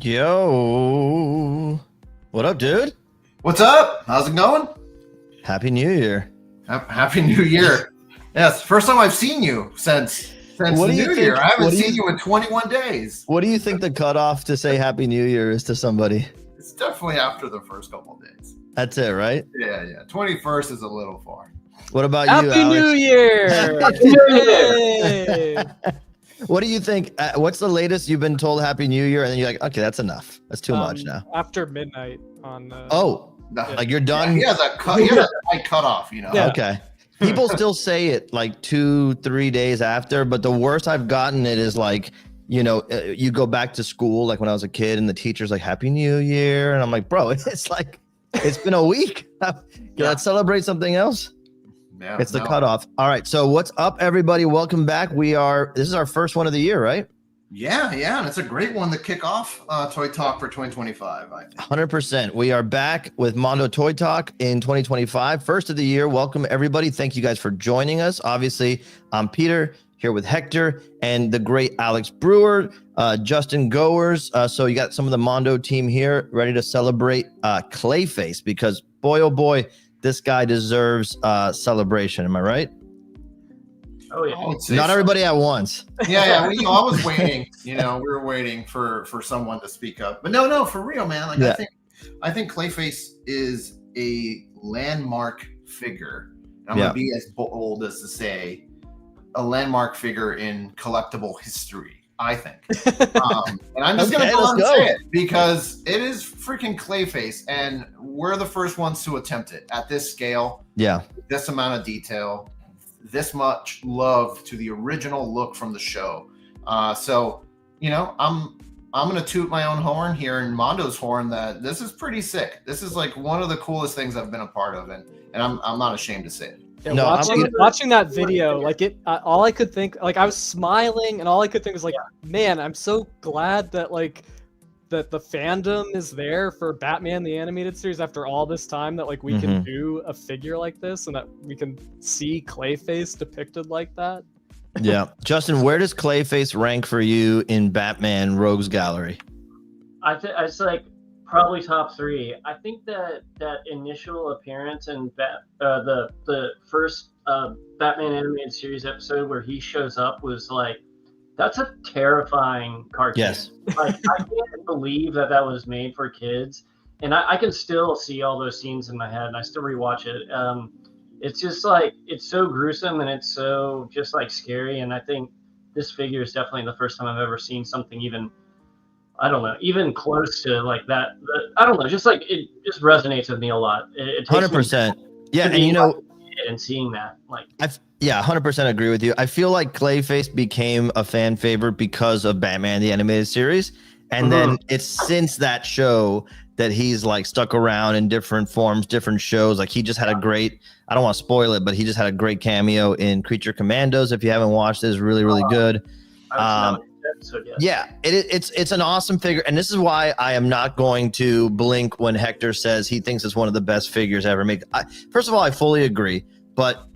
Yo, what up, dude? What's up? How's it going? Happy New Year. Happy New Year. Yes, first time I've seen you since the New Year. I haven't seen you in 21 days. What do you think the cutoff to say Happy New Year is to somebody? It's definitely after the first couple of days. That's it, right? Yeah. 21st is a little far. What about you, Happy Alex? New Year! Happy New Year! What do you think? What's the latest you've been told Happy New Year? And then you're like, okay, that's enough. That's too much now. After midnight on. Like you're done? Yeah, he has a high cutoff, you know? Yeah. Okay. People still say it like 2-3 days after, but the worst I've gotten it is like, you know, you go back to school, like when I was a kid and the teacher's like, Happy New Year. And I'm like, bro, it's like, it's been a week. Let's celebrate something else. Yeah, it's the cutoff. All right. So what's up, everybody? Welcome back. This is our first one of the year, right? Yeah. And it's a great one to kick off Toy Talk for 2025, I think. 100%. We are back with Mondo Toy Talk in 2025. First of the year. Welcome, everybody. Thank you guys for joining us. Obviously, I'm Peter here with Hector and the great Alex Brewer, Justin Goers. So you got some of the Mondo team here ready to celebrate Clayface because boy, oh boy, this guy deserves celebration. Am I right? Oh yeah. Not everybody at once. Yeah. I was waiting. We were waiting for someone to speak up. But no, for real, man. Like I think Clayface is a landmark figure. I'm gonna be as bold as to say a landmark figure in collectible history. I think, and I'm just gonna go and say it because it is freaking Clayface, and we're the first ones to attempt it at this scale. Yeah, this amount of detail, this much love to the original look from the show. So I'm gonna toot my own horn here and Mondo's horn that this is pretty sick. This is like one of the coolest things I've been a part of, and I'm not ashamed to say it. Yeah, no, watching that video, like all I could think, like I was smiling, and all I could think was like, man, I'm so glad that that the fandom is there for Batman the Animated Series after all this time. That like we can do a figure like this, and that we can see Clayface depicted like that. Yeah, Justin, where does Clayface rank for you in Batman Rogues Gallery? It's like probably top 3. I think that initial appearance in the first Batman Animated Series episode where he shows up was like, that's a terrifying cartoon. Yes. Like I can't believe that was made for kids, and I can still see all those scenes in my head, and I still rewatch it. It's just like it's so gruesome and it's so just like scary, and I think this figure is definitely the first time I've ever seen something even close to like that. I don't know, just like it just resonates with me a lot. It 100%. Yeah, and seeing that, like, 100% agree with you. I feel like Clayface became a fan favorite because of Batman the Animated Series, and then it's since that show that he's like stuck around in different forms, different shows. Like he just had a great, I don't want to spoil it, but he just had a great cameo in Creature Commandos. If you haven't watched it, it's really, really good. Yeah, it's an awesome figure, and this is why I am not going to blink when Hector says he thinks it's one of the best figures ever made. First of all, I fully agree, but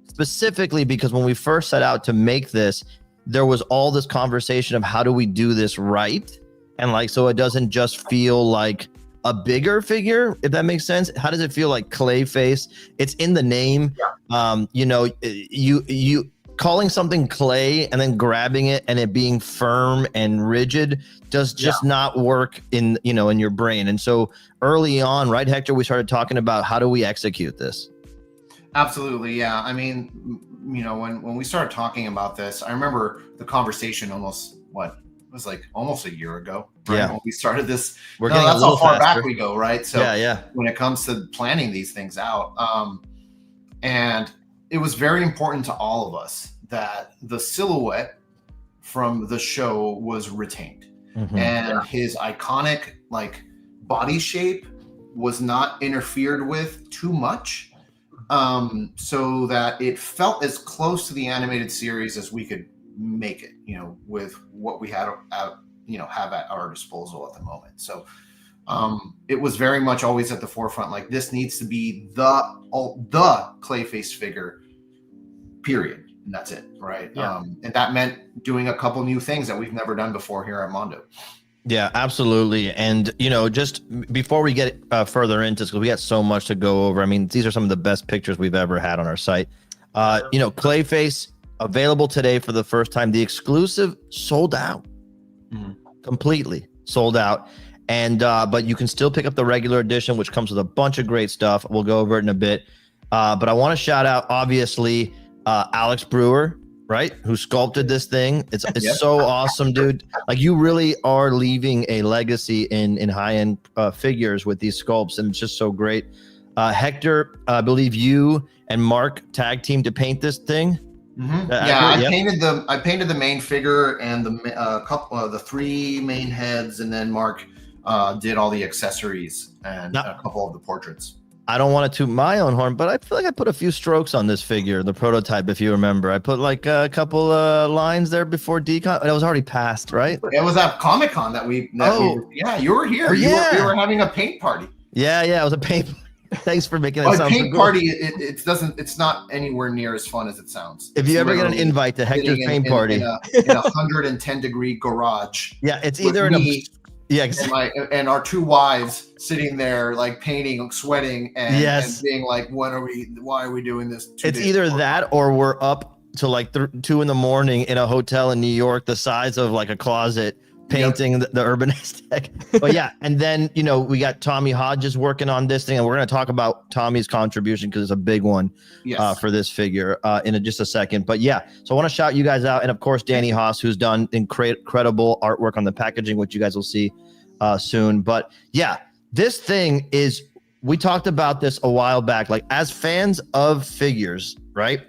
specifically because when we first set out to make this, there was all this conversation of how do we do this right, and like so it doesn't just feel like a bigger figure, if that makes sense. How does it feel like Clayface? It's in the name. You calling something clay and then grabbing it and it being firm and rigid does just not work in your brain. And so early on, right, Hector, we started talking about how do we execute this? Absolutely. Yeah. I mean, when we started talking about this, I remember the conversation almost a year ago, right? Yeah. When we started this, that's how far back we go, right? So yeah. When it comes to planning these things out, and it was very important to all of us that the silhouette from the show was retained, and his iconic like body shape was not interfered with too much, so that it felt as close to the animated series as we could make it, with what we had have at our disposal at the moment. So it was very much always at the forefront, like this needs to be the Clayface figure, period, and that's it, right? And that meant doing a couple new things that we've never done before here at Mondo. Yeah, absolutely. And, just before we get further into this, because we got so much to go over. I mean, these are some of the best pictures we've ever had on our site. Clayface available today for the first time. The exclusive sold out, completely sold out. And, but you can still pick up the regular edition, which comes with a bunch of great stuff. We'll go over it in a bit. But I want to shout out, obviously, Alex Brewer, right, who sculpted this thing. It's so awesome, dude. Like, you really are leaving a legacy in high-end figures with these sculpts, and it's just so great. Hector, I believe you and Mark tag team to paint this thing. I painted the main figure and the couple of the 3 main heads, and then Mark did all the accessories and a couple of the portraits. I don't want to toot my own horn, but I feel like I put a few strokes on this figure, the prototype, if you remember. I put like a couple lines there before decon. It was already passed, right? It was at Comic-Con you were here. We were having a paint party. Yeah, it was a paint party. Thanks for making it sound paint so good. Party, it's not anywhere near as fun as it sounds. If you ever get an invite to Hector's paint party. In a 110-degree garage. Yeah, it's either in a... Yeah, and our 2 wives sitting there like painting, sweating, and being like, why are we doing this? It's either that or we're up to like 2 a.m. in a hotel in New York, the size of like a closet, painting the urban aesthetic. But yeah, and then we got Tommy Hodges working on this thing, and we're going to talk about Tommy's contribution because it's a big one for this figure in just a second. But yeah, so I want to shout you guys out, and of course Danny Haas, who's done incredible artwork on the packaging, which you guys will see soon. But yeah, this thing is, we talked about this a while back, like as fans of figures, right?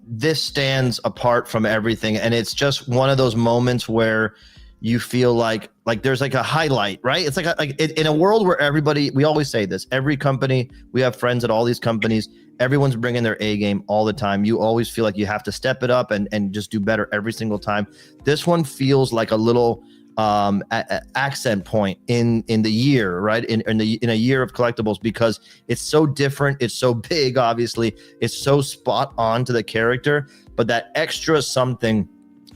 This stands apart from everything, and it's just one of those moments where you feel like there's like a highlight, right? It's like in a world where everybody, we always say this, every company, we have friends at all these companies, everyone's bringing their A game all the time. You always feel like you have to step it up and just do better every single time. This one feels like a little accent point in the year, right? In a year of collectibles, because it's so different, it's so big, obviously, it's so spot on to the character, but that extra something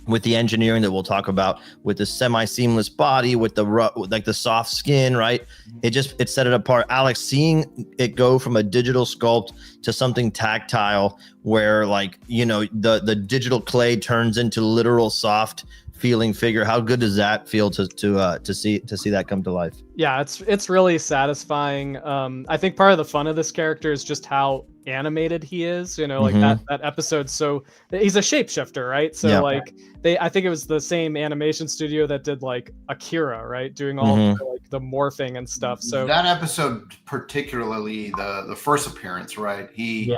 with the engineering that we'll talk about, with the semi-seamless body, with the soft skin, right? It set it apart. Alex, seeing it go from a digital sculpt to something tactile, where the digital clay turns into literal soft feeling figure. How good does that feel to see that come to life? Yeah, it's really satisfying. I think part of the fun of this character is just how animated he is, like that episode. So he's a shapeshifter, right? So I think it was the same animation studio that did like Akira, right? Doing all the morphing and stuff. So that episode, particularly the first appearance, right? The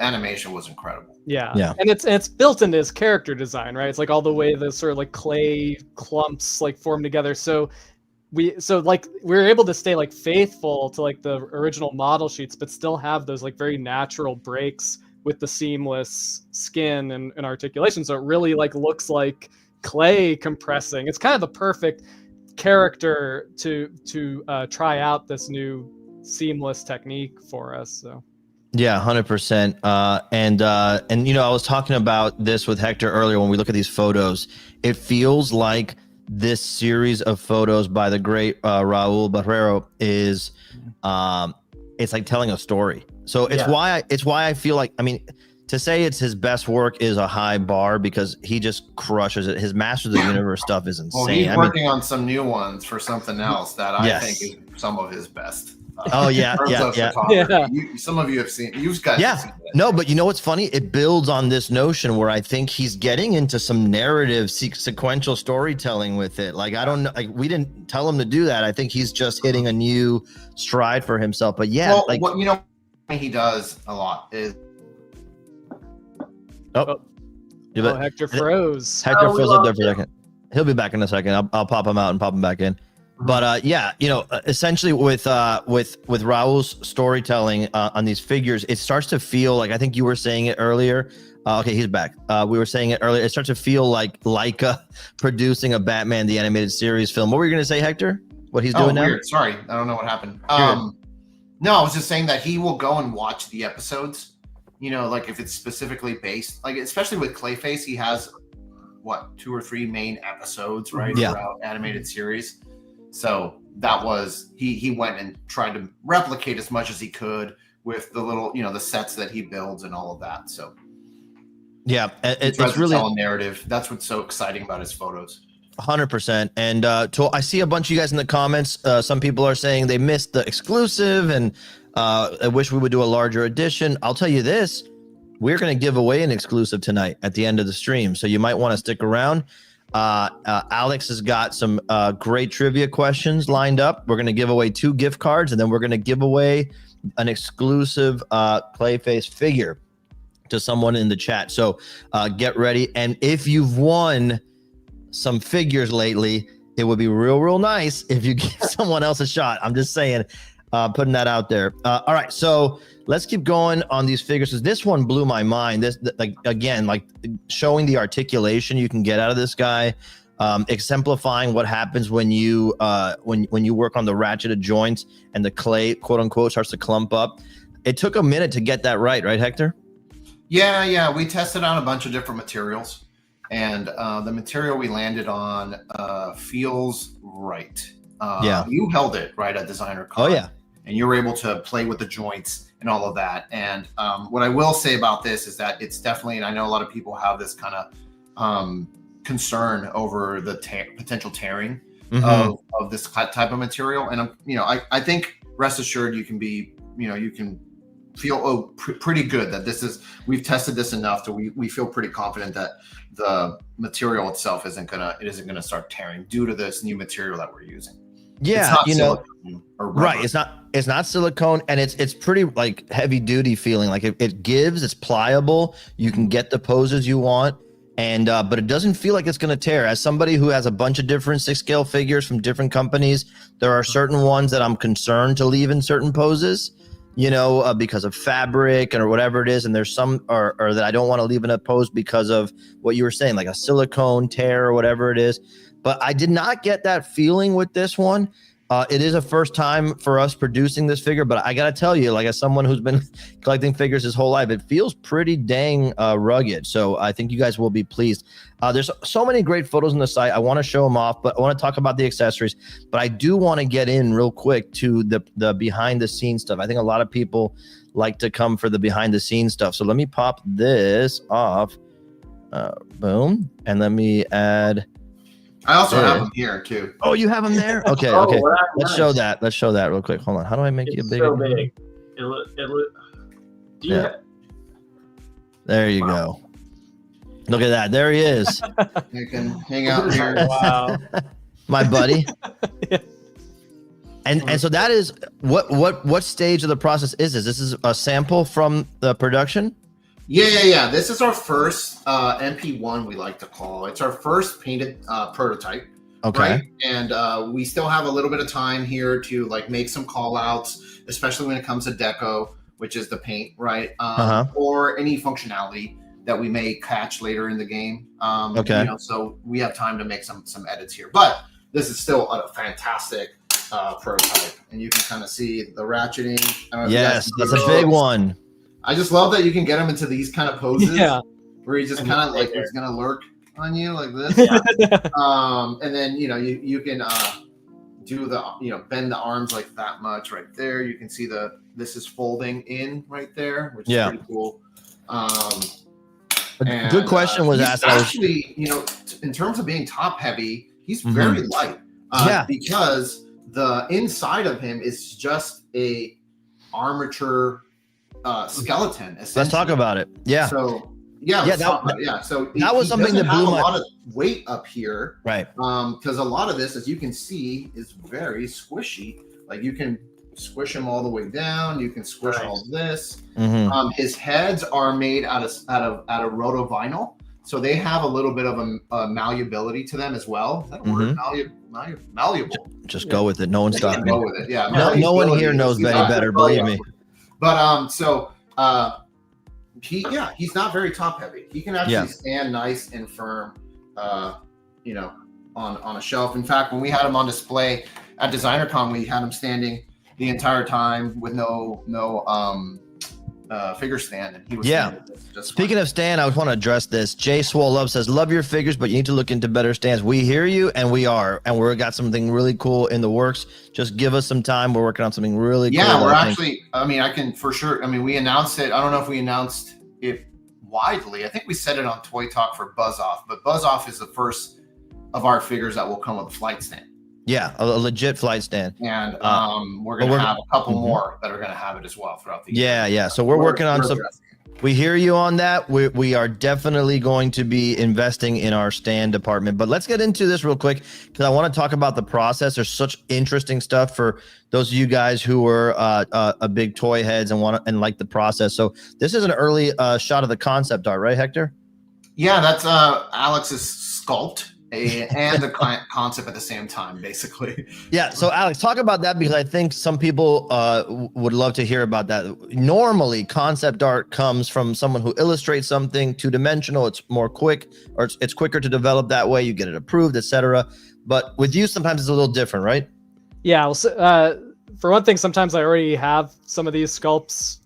animation was incredible. Yeah. And it's built into his character design, right? It's like all the way the sort of like clay clumps like form together. So we were able to stay like faithful to like the original model sheets, but still have those like very natural breaks with the seamless skin and articulation. So it really like looks like clay compressing. It's kind of the perfect character to try out this new seamless technique for us. So yeah, 100%. And I was talking about this with Hector earlier. When we look at these photos, it feels like this series of photos by the great Raul Barrero is it's like telling a story. So it's why I feel like, I mean, to say it's his best work is a high bar, because he just crushes it. His Masters of the Universe stuff is insane. Well, he's working on some new ones for something else that I think is some of his best. Yeah. Some of you have seen. You guys have seen that. No, but you know what's funny? It builds on this notion where I think he's getting into some narrative sequential storytelling with it. Like, I don't know, like, we didn't tell him to do that. I think he's just hitting a new stride for himself. But what he does a lot is. Hector froze. Hector froze up there for a second. He'll be back in a second. I'll pop him out and pop him back in. But essentially with Raul's storytelling on these figures, it starts to feel like, I think you were saying it earlier. Okay, he's back. We were saying it earlier. It starts to feel like Leica producing a Batman the Animated Series film. What were you going to say, Hector? What he's doing now? Weird. Sorry, I don't know what happened. No, I was just saying that he will go and watch the episodes. Like if it's specifically based, like especially with Clayface, he has 2 or 3 main episodes, right? Yeah. Throughout animated series. So that was he went and tried to replicate as much as he could with the little, the sets that he builds and all of that. So yeah, it's really tell a narrative. That's what's so exciting about his photos. 100%. And I see a bunch of you guys in the comments. Some people are saying they missed the exclusive, and I wish we would do a larger edition. I'll tell you this: we're going to give away an exclusive tonight at the end of the stream, so you might want to stick around. Alex has got some great trivia questions lined up. We're going to give away 2 gift cards, and then we're going to give away an exclusive Clayface figure to someone in the chat. So get ready. And if you've won some figures lately, it would be real nice if you give someone else a shot. I'm just saying, putting that out there. All right, so let's keep going on these figures, because this one blew my mind. This, like showing the articulation you can get out of this guy, exemplifying what happens when you when you work on the ratcheted joints and the clay, quote unquote, starts to clump up. It took a minute to get that right, Hector? Yeah. We tested out a bunch of different materials, and the material we landed on feels right. You held it right at Designer Con. Oh yeah. And you were able to play with the joints and all of that. And what I will say about this is that it's definitely, and I know a lot of people have this kind of concern over the potential tearing of this type of material. And I think, rest assured, you can be, you can feel pretty good that we've tested this enough that we feel pretty confident that the material itself isn't gonna start tearing due to this new material that we're using. Yeah, right. It's not silicone, and it's pretty like heavy duty feeling. Like it gives, it's pliable. You can get the poses you want, and but it doesn't feel like it's going to tear. As somebody who has a bunch of different 6-scale figures from different companies, there are certain ones that I'm concerned to leave in certain poses, because of fabric or whatever it is. And there's some or that I don't want to leave in a pose because of what you were saying, like a silicone tear or whatever it is. But I did not get that feeling with this one. It is a first time for us producing this figure, but I got to tell you, like, as someone who's been collecting figures his whole life, it feels pretty dang rugged. So I think you guys will be pleased. There's so many great photos on the site. I want to show them off, but I want to talk about the accessories. But I do want to get in real quick to the behind the scenes stuff. I think a lot of people like to come for the behind the scenes stuff. So let me pop this off. Boom. And let me add... I also have them here too. Oh, you have them there? Okay. Wow, Let's show that. Let's show that real quick. Hold on. How do I make you bigger? So big. There you go. Look at that. There he is. You can hang out here. Wow. My buddy. And so that is what stage of the process is this? This is a sample from the production? Yeah. This is our first MP1, we like to call. It's our first painted prototype. Okay. Right? And we still have a little bit of time here to make some call outs, especially when it comes to deco, which is the paint, right? Or any functionality that we may catch later in the game. Okay. So we have time to make some edits here. But this is still a fantastic prototype. And you can kind of see the ratcheting. Yes, that's a big one. I just love that you can get him into these kind of poses, where he just kind of he's gonna lurk on you like this, and then you can do the bend the arms like that much right there. You can see this is folding in right there, which is pretty cool. A good question was asked. Actually, in terms of being top heavy, he's very light. Because the inside of him is just a armature skeleton. Let's talk about it. Yeah. So So that was something that blew a lot of weight up here, right? Because a lot of this, as you can see, is very squishy. Like you can squish him all the way down. You can squish all this. His heads are made out of rotovinyl, so they have a little bit of a malleability to them as well. Is that a word? Malleable. Just go with it. No one's stopping. Go with it. Yeah. No one here knows Benny better. Believe me. But he's not very top heavy. He can actually stand nice and firm, on a shelf. In fact, when we had him on display at DesignerCon, we had him standing the entire time with no figure stand, and he was Yeah. just Speaking of stand, I want to address this. Jay Swole Up says, love your figures, but you need to look into better stands. We hear you, and we are. And we've got something really cool in the works. Just give us some time. We're working on something really cool. Yeah, we're actually, I mean, I can for sure. I mean, we announced it. I don't know if we announced it widely. I think we said it on Toy Talk for Buzz Off, but Buzz Off is the first of our figures that will come with a flight stand. Yeah, a legit flight stand. And we're going to have a couple more that are going to have it as well throughout the year. Yeah. So we're working on some. We hear you on that. We are definitely going to be investing in our stand department. But let's get into this real quick because I want to talk about the process. There's such interesting stuff for those of you guys who are a big toy heads and like the process. So this is an early shot of the concept art, right, Hector? Yeah, that's Alex's sculpt. And the concept at the same time, basically. Yeah. So Alex, talk about that because I think some people would love to hear about that. Normally, concept art comes from someone who illustrates something two-dimensional. It's more quick, or it's quicker to develop that way. You get it approved, etc. But with you, sometimes it's a little different, right? Yeah. Well, for one thing, sometimes I already have some of these sculpts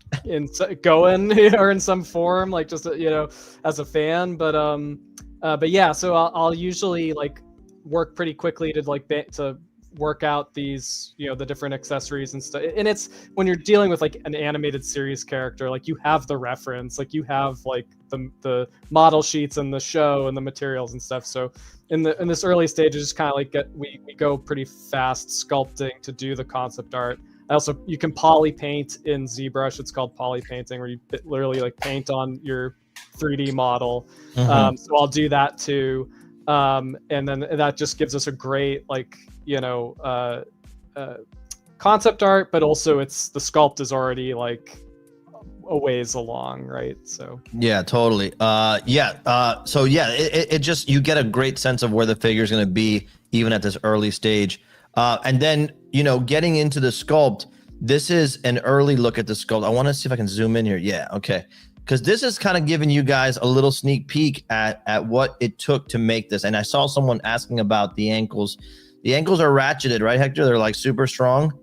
going or in some form, like just as a fan, but yeah, so I'll usually like work pretty quickly to work out these, the different accessories and stuff. And it's when you're dealing with like an animated series character, like you have the reference, like you have like the model sheets and the show and the materials and stuff. So in this early stage, it's just kind of like we go pretty fast sculpting to do the concept art. You can poly paint in ZBrush. It's called poly painting, where you literally like paint on your 3D model. So I'll do that too, and then that just gives us a great concept art, but also the sculpt is already like a ways along, right? So yeah, totally. It just, you get a great sense of where the figure is going to be even at this early stage, and then getting into the sculpt. This is an early look at the sculpt. I want to see if I can zoom in here. Yeah, okay. Because this is kind of giving you guys a little sneak peek at what it took to make this. And I saw someone asking about the ankles. The ankles are ratcheted, right, Hector? They're like super strong.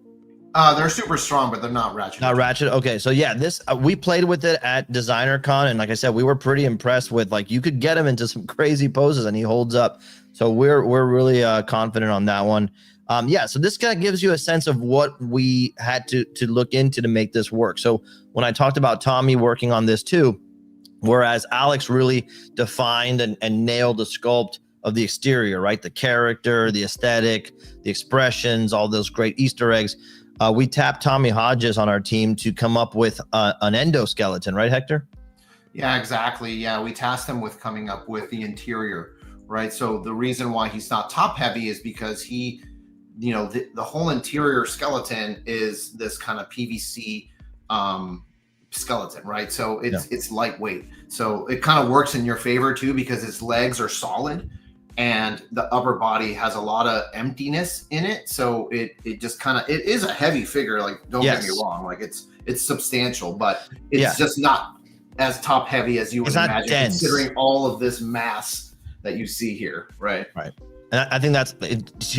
They're super strong, but they're not ratcheted. Not ratcheted. Okay, so yeah, this we played with it at Designer Con, and like I said, we were pretty impressed with, like, you could get him into some crazy poses, and he holds up. So we're really confident on that one. So this kind of gives you a sense of what we had to look into to make this work. So when I talked about Tommy working on this too, whereas Alex really defined and nailed the sculpt of the exterior, right? The character, the aesthetic, the expressions, all those great Easter eggs. We tapped Tommy Hodges on our team to come up with an endoskeleton, right, Hector? Yeah, exactly. Yeah, we tasked him with coming up with the interior, right? So the reason why he's not top heavy is because he, the whole interior skeleton is this kind of PVC skeleton, right? So it's lightweight. So it kind of works in your favor too, because his legs are solid and the upper body has a lot of emptiness in it. So it just kind of, it is a heavy figure. Like, don't get me wrong. Like it's substantial, but it's just not as top heavy as you would imagine, considering all of this mass that you see here. Right. Right. And I think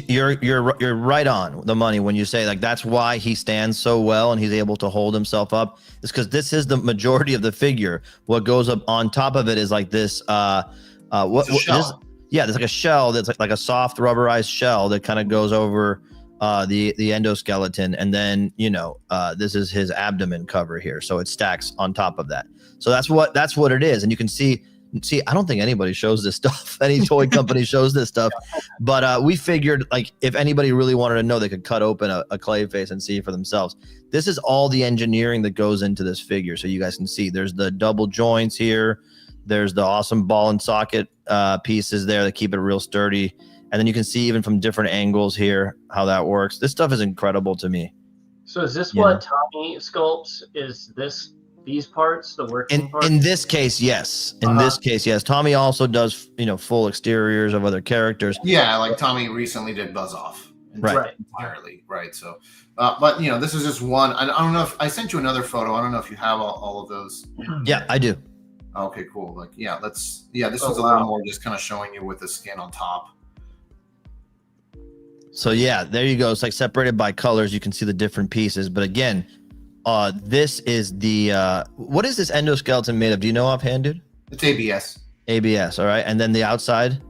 you're right on the money when you say, like, that's why he stands so well and he's able to hold himself up. It's because this is the majority of the figure. What goes up on top of it is like this. There's like a shell that's like a soft rubberized shell that kind of goes over the endoskeleton, and then this is his abdomen cover here, so it stacks on top of that. So that's what it is, and you can see. I don't think anybody shows this stuff. Any toy company shows this stuff. But we figured, like, if anybody really wanted to know, they could cut open a Clayface and see for themselves. This is all the engineering that goes into this figure. So you guys can see there's the double joints here. There's the awesome ball and socket pieces there that keep it real sturdy. And then you can see even from different angles here how that works. This stuff is incredible to me. So is this what Tommy sculpts? Is these parts, the working parts? In this case, yes. In this case, yes. Tommy also does, full exteriors of other characters. Yeah, like Tommy recently did Buzz Off. Entirely, right? So, but this is just one. I don't know if I sent you another photo. I don't know if you have all of those. Yeah, I do. Okay, cool. Like, this was a little more just kind of showing you with the skin on top. So yeah, there you go. It's like separated by colors. You can see the different pieces. But again, this is the what is this endoskeleton made of? Do you know offhand, dude? It's ABS. ABS, all right. And then the outside?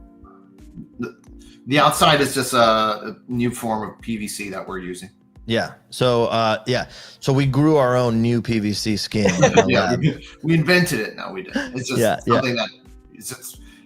The outside is just a new form of PVC that we're using. Yeah. So So we grew our own new PVC skin. Yeah, we invented it. No, we didn't. It's just something that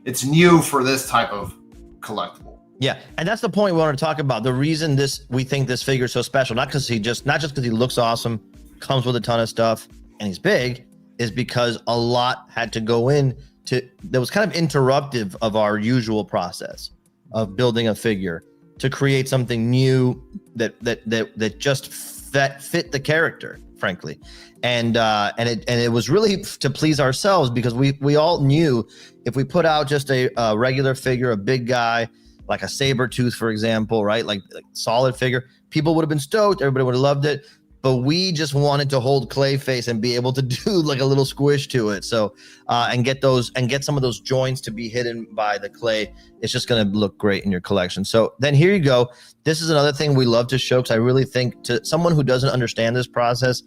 it's new for this type of collectible. Yeah, and that's the point we want to talk about. The reason we think this figure is so special, not just because he looks awesome, comes with a ton of stuff, and he's big, is because a lot had to go in that was kind of interruptive of our usual process of building a figure to create something new that just fit the character, frankly, and it was really to please ourselves, because we all knew if we put out just a regular figure, a big guy like a saber tooth, for example, right, like solid figure, people would have been stoked, everybody would have loved it. But we just wanted to hold Clayface and be able to do like a little squish to it. So, and get some of those joints to be hidden by the clay. It's just going to look great in your collection. So then here you go. This is another thing we love to show, because I really think to someone who doesn't understand this process,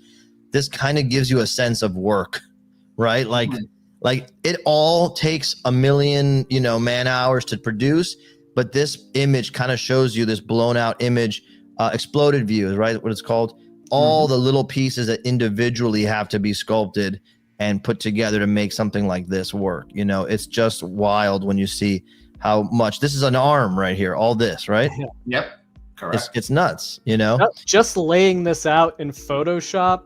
this kind of gives you a sense of work, right? Like it all takes a million, man hours to produce, but this image kind of shows you this blown out image, exploded view is right what it's called. All the little pieces that individually have to be sculpted and put together to make something like this work. It's just wild when you see how much this is an arm right here. All this, right? Yep. Correct. It's nuts, Just laying this out in Photoshop,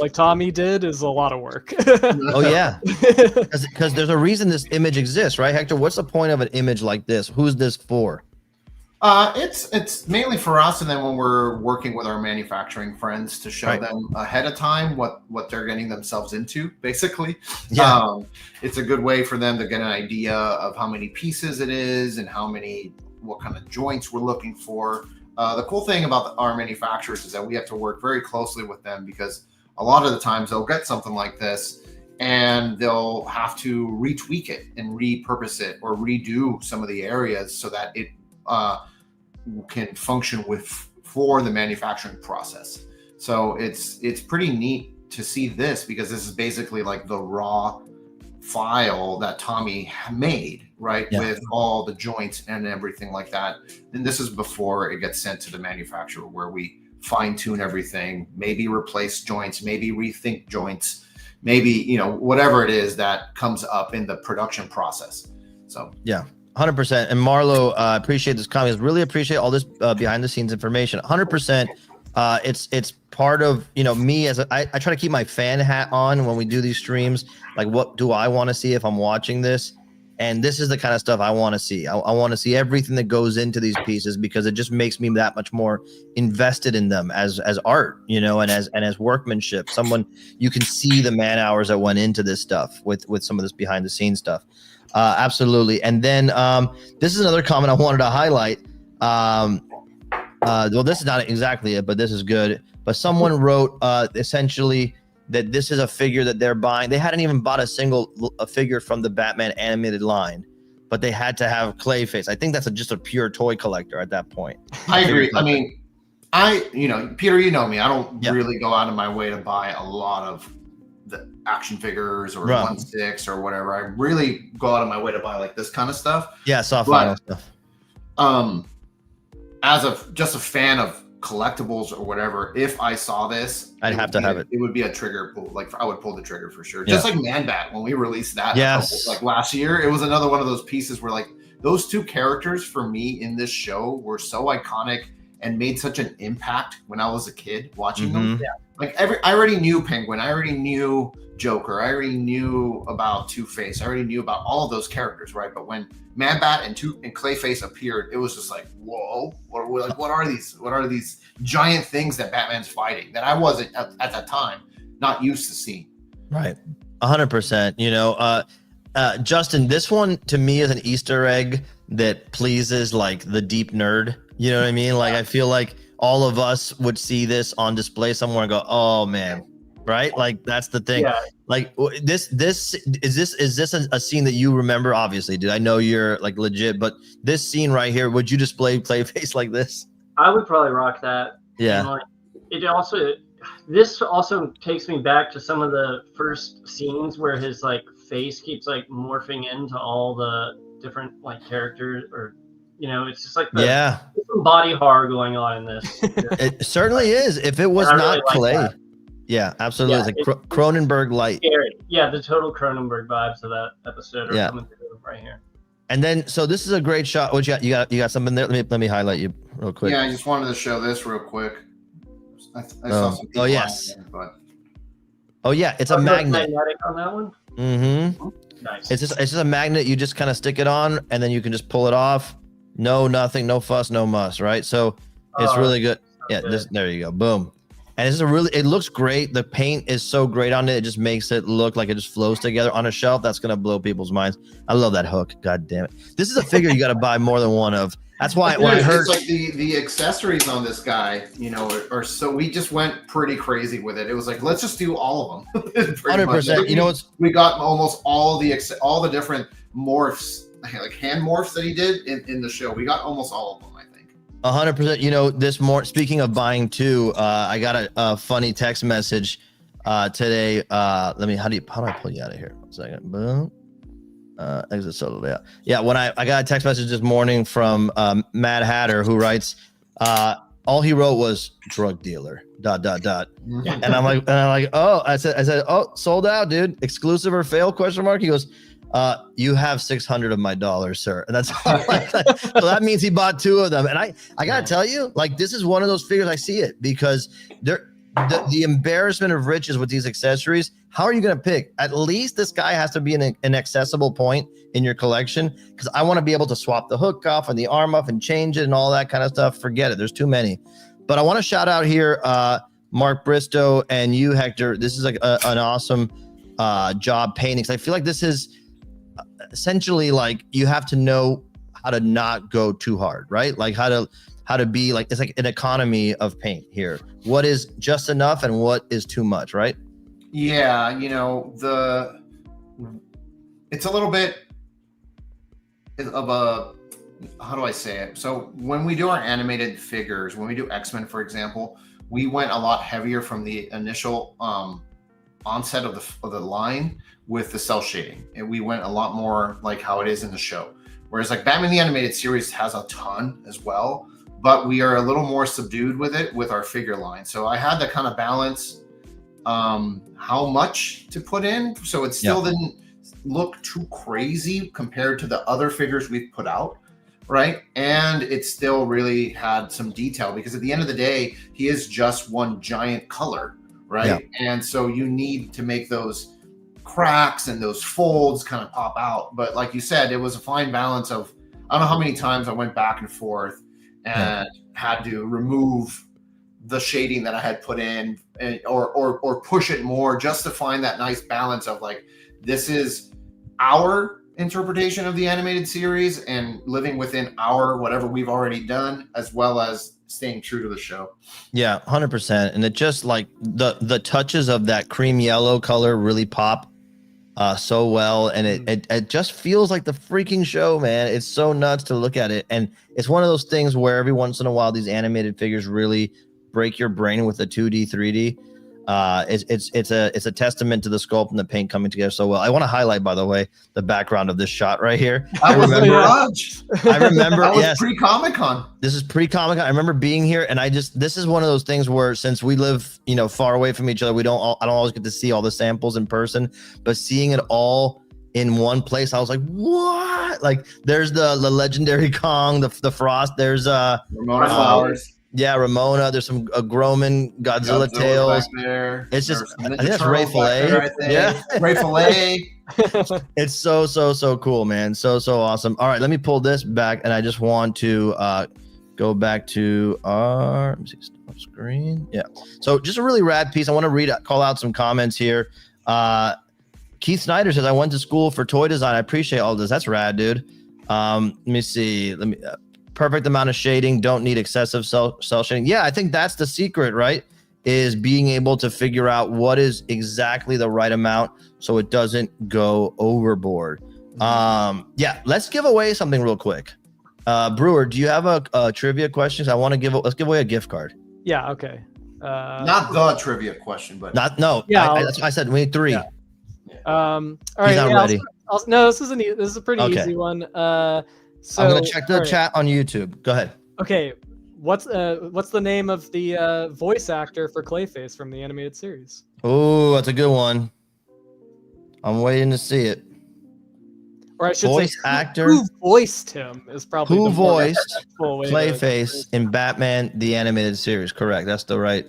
like Tommy did, is a lot of work. Oh yeah, because there's a reason this image exists, right, Hector? What's the point of an image like this? Who's this for? It's mainly for us, and then when we're working with our manufacturing friends to show them ahead of time what they're getting themselves into, basically. Yeah. It's a good way for them to get an idea of how many pieces it is and what kind of joints we're looking for. The cool thing about our manufacturers is that we have to work very closely with them, because a lot of the times they'll get something like this and they'll have to retweak it and repurpose it or redo some of the areas so that it can function for the manufacturing process. So it's pretty neat to see this, because this is basically like the raw file that Tommy made, right? Yeah. With all the joints and everything like that. And this is before it gets sent to the manufacturer, where we fine tune everything, maybe replace joints, maybe rethink joints, maybe, whatever it is that comes up in the production process. So yeah. 100%. And Marlo, appreciate this comment. Really appreciate all this behind the scenes information. 100%. It's part of, me as I try to keep my fan hat on when we do these streams. Like, what do I want to see if I'm watching this? And this is the kind of stuff I want to see. I want to see everything that goes into these pieces, because it just makes me that much more invested in them as art, and as workmanship. Someone, you can see the man hours that went into this stuff with some of this behind the scenes stuff. Absolutely. And then this is another comment I wanted to highlight. Well, this is not exactly it, but this is good. But someone wrote essentially that this is a figure that they're buying. They hadn't even bought a figure from the Batman animated line, but they had to have Clayface. I think that's just a pure toy collector at that point. I agree. I mean, Peter, you know me. I don't really go out of my way to buy a lot of the action figures or 1/6 or whatever. I really go out of my way to buy like this kind of stuff. Yeah, soft vinyl stuff. As just a fan of collectibles or whatever, if I saw this, I'd have to have it. It would be a trigger pull. Like, I would pull the trigger for sure. Just like Man-Bat, when we released that, like last year, it was another one of those pieces where, like, those two characters for me in this show were so iconic and made such an impact when I was a kid watching them. Yeah. Like, I already knew Penguin, I already knew Joker, I already knew about Two-Face, I already knew about all of those characters, right? But when Man-Bat and Clayface appeared, it was just like, whoa, what are these? What are these giant things that Batman's fighting that I wasn't at that time not used to seeing? Right, 100%. Justin, this one to me is an Easter egg that pleases like the deep nerd. You know what I mean? Like, I feel like all of us would see this on display somewhere and go, "Oh man." Right? Like, that's the thing. Yeah. Like, this is this a scene that you remember? Obviously, dude. I know you're like legit, but this scene right here, would you display Clayface like this? I would probably rock that. Yeah. And, like, it also, this also takes me back to some of the first scenes where his like face keeps like morphing into all the different like characters, or it's just like there's some body horror going on in this. It certainly is. If it was And I not really like Clay, that. yeah, absolutely, Yeah, it's like Cronenberg light. Scary. Yeah, the total Cronenberg vibes of that episode are coming through right here. And then, so this is a great shot. What you got something there? Let me highlight you real quick. Yeah, I just wanted to show this real quick. I saw some people yes. on it, but Oh yeah, it's a magnet. Magnetic on that one. Mm-hmm. Nice. It's just a magnet. You just kind of stick it on, and then you can just pull it off. No, nothing, no fuss, no muss. Right. So it's really good. Yeah. There you go. Boom. And this is it looks great. The paint is so great on it. It just makes it look like it just flows together on a shelf. That's going to blow people's minds. I love that hook. God damn it. This is a figure you got to buy more than one of. That's why when I heard it's like the accessories on this guy, are so we just went pretty crazy with it. It was like, let's just do all of them. 100%. We got almost all the different morphs, like hand morphs that he did in the show. We got almost all of them, I think. 100%. Speaking of buying too, I got a funny text message today. How do I pull you out of here? 1 second. Boom. Exit solo. Yeah. When I got a text message this morning from Mad Hatter, who writes, all he wrote was drug dealer ... And I'm like, oh, I said, oh, sold out, dude. Exclusive or fail ? He goes, you have 600 of my dollars, sir. And that's all so that means he bought 2 of them. And I gotta tell you, like, this is one of those figures I see it because the embarrassment of riches with these accessories. How are you going to pick? At least this guy has to be an accessible point in your collection, because I want to be able to swap the hook off and the arm off and change it and all that kind of stuff. Forget it. There's too many. But I want to shout out here, Mark Bristow and you, Hector. This is like an awesome job painting. I feel like this is essentially like you have to know how to not go too hard, right? Like how to be like, it's like an economy of paint here. What is just enough and what is too much, right? Yeah, it's a little bit of a, how do I say it? So when we do our animated figures, when we do X-Men, for example, we went a lot heavier from the initial onset of the line with the cell shading, and we went a lot more like how it is in the show. Whereas like Batman the Animated Series has a ton as well, but we are a little more subdued with it with our figure line. So I had to kind of balance how much to put in, so it still didn't look too crazy compared to the other figures we've put out, right? And it still really had some detail, because at the end of the day, he is just one giant color, right? And so you need to make those cracks and those folds kind of pop out. But like you said, it was a fine balance of, I don't know how many times I went back and forth and had to remove the shading that I had put in, or push it more just to find that nice balance of like, this is our interpretation of the animated series and living within our whatever we've already done, as well as staying true to the show. Yeah, 100%. And it just like the touches of that cream yellow color really pop so well, and it just feels like the freaking show, man. It's so nuts to look at it, and it's one of those things where every once in a while these animated figures really break your brain with the 2D 3D. It's a testament to the sculpt and the paint coming together so well. I want to highlight, by the way, the background of this shot right here. I remember that was pre-Comic-Con. This is pre-Comic-Con. I remember being here, and this is one of those things where, since we live, far away from each other, I don't always get to see all the samples in person, but seeing it all in one place, I was like, what? Like, there's the legendary Kong, the Frost, there's Ramona Flowers. Yeah, Ramona. There's some Godzilla tails. It's just, I think that's Ray Fillet. Yeah, Ray Fillet. It's so cool, man. So awesome. All right, let me pull this back, and I just want to go back to our, let me see, stop screen. Yeah. So just a really rad piece. I want to call out some comments here. Keith Snyder says, I went to school for toy design. I appreciate all this. That's rad, dude. Let me see. Perfect amount of shading. Don't need excessive cell shading. Yeah, I think that's the secret, right? Is being able to figure out what is exactly the right amount so it doesn't go overboard. Yeah, let's give away something real quick. Brewer, do you have a trivia question? Let's give away a gift card. Yeah, okay. Not the trivia question, but Yeah, I said we need 3. Yeah. All right. He's not ready. No, this is a pretty easy one. So I'm gonna check the chat on YouTube. Go ahead. Okay, what's the name of the voice actor for Clayface from the animated series? Oh, that's a good one. I'm waiting to see it. Or I should voice say, actor who voiced him is probably who the more voiced respectful way to- Clayface in Batman the Animated Series. Correct. That's the right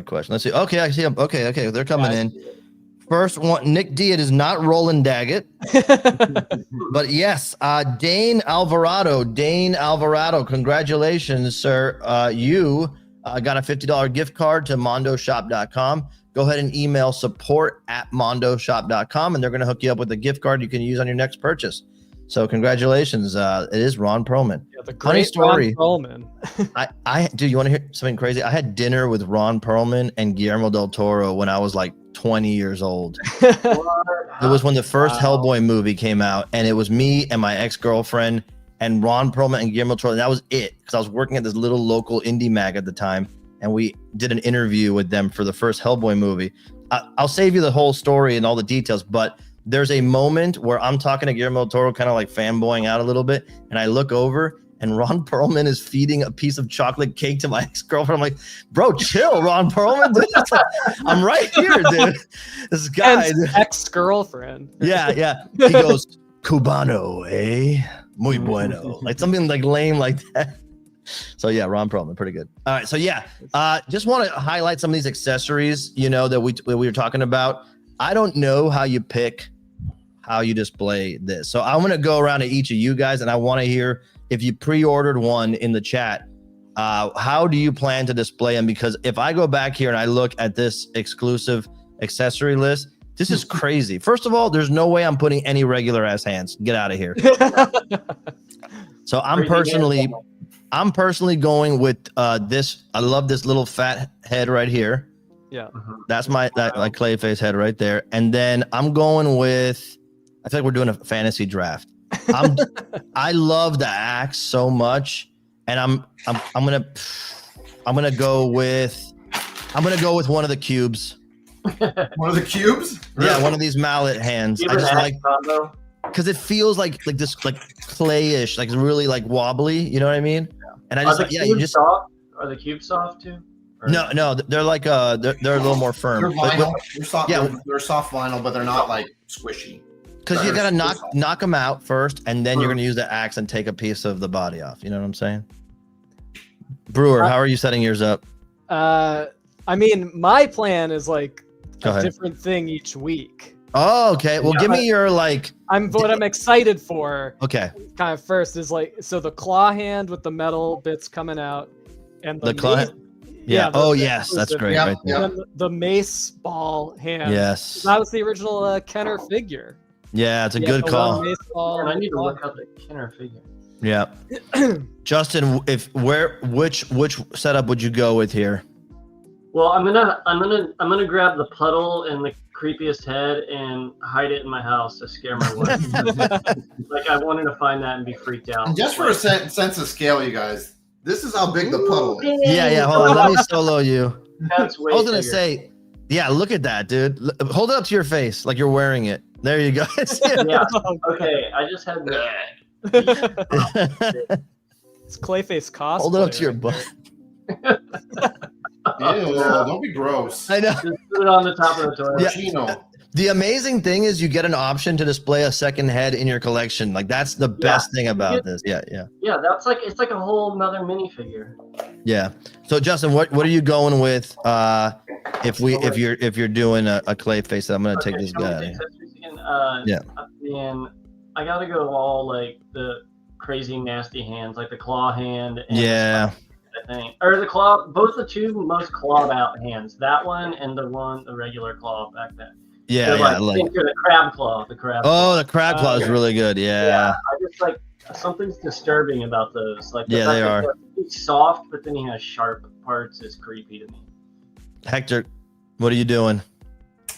question. Let's see. Okay, I see. Okay, they're coming in. First one, Nick D. It is not Roland Daggett, but yes, Dane Alvarado. Congratulations, sir. You got a $50 gift card to mondoshop.com. Go ahead and email support@mondoshop.com, and they're going to hook you up with a gift card you can use on your next purchase. So congratulations. It is Ron Perlman. Yeah, the Funny great story. Ron Perlman. Dude, you want to hear something crazy? I had dinner with Ron Perlman and Guillermo del Toro when I was like 20 years old. It was when the first Hellboy movie came out, and it was me and my ex-girlfriend and Ron Perlman and Guillermo del Toro. And that was it, because I was working at this little local indie mag at the time, and we did an interview with them for the first Hellboy movie. I'll save you the whole story and all the details, but there's a moment where I'm talking to Guillermo del Toro, kind of like fanboying out a little bit, and I look over, and Ron Perlman is feeding a piece of chocolate cake to my ex-girlfriend. I'm like, bro, chill, Ron Perlman. Dude. Like, I'm right here, dude. This guy. Ex-girlfriend. Yeah. He goes, Cubano, eh? Muy bueno. Like something like lame like that. So yeah, Ron Perlman, pretty good. All right, so yeah, just want to highlight some of these accessories, that we were talking about. I don't know how you pick, how you display this. So I'm going to go around to each of you guys, and I want to hear if you pre-ordered one in the chat, how do you plan to display them? Because if I go back here and I look at this exclusive accessory list, this is crazy. First of all, there's no way I'm putting any regular ass hands. Get out of here. So I'm personally going with this. I love this little fat head right here. Yeah. That's my Clayface head right there. And then I'm going with, I feel like we're doing a fantasy draft. I love the axe so much, and I'm gonna go with one of the cubes. One of the cubes? Yeah, one of these mallet hands. I just like, because it feels like this clayish, like really like wobbly. You know what I mean? And I just soft? Are the cubes soft too? Or? No, they're like they're a little more firm. They're vinyl. They're soft. Yeah, they're soft vinyl, but they're not like squishy. Because you gotta knock them out first, and then you're gonna use the axe and take a piece of the body off. You know what I'm saying? Brewer, how are you setting yours up? I mean, my plan is like a different thing each week. Oh, okay. Well, give me your what I'm excited for. Okay. Kind of first is the claw hand with the metal bits coming out, and the claw. Yeah. Yes, that's great. Yeah, right there. And the mace ball hand. Yes. That was the original Kenner figure. Yeah, it's a good call. Mace ball and I need to look up the Kenner figure. Yeah. Justin, which setup would you go with here? Well, I'm gonna grab the puddle and the creepiest head and hide it in my house to scare my wife. Like I wanted to find that and be freaked out. And just for a sense of scale, you guys, this is how big the puddle is. Yeah. Hold on, let me solo you. That's way I was gonna bigger. say, yeah. Look at that, dude. Hold it up to your face like you're wearing it. There you go. Yeah. Okay. I just had It's Clayface cosplay. Hold it up to your butt. Ew, don't be gross. I know. Just put it on the top of the toilet. Yeah. Chino. The amazing thing is you get an option to display a second head in your collection. Like that's the best thing about this. Yeah. Yeah, it's like a whole another minifigure. Yeah. So Justin, what are you going with? If you're doing a Clayface, I'm gonna take this guy. And I gotta go all like the crazy nasty hands, like the claw hand. And Yeah. I think, or the claw, both the two most clawed out hands. That one and the regular claw back then. Yeah. The crab claw. The crab. Oh, the crab claw is really good. Yeah. I just like something's disturbing about those. Like yeah, they are. He's soft, but then he has sharp parts. Is creepy to me. Hector, what are you doing?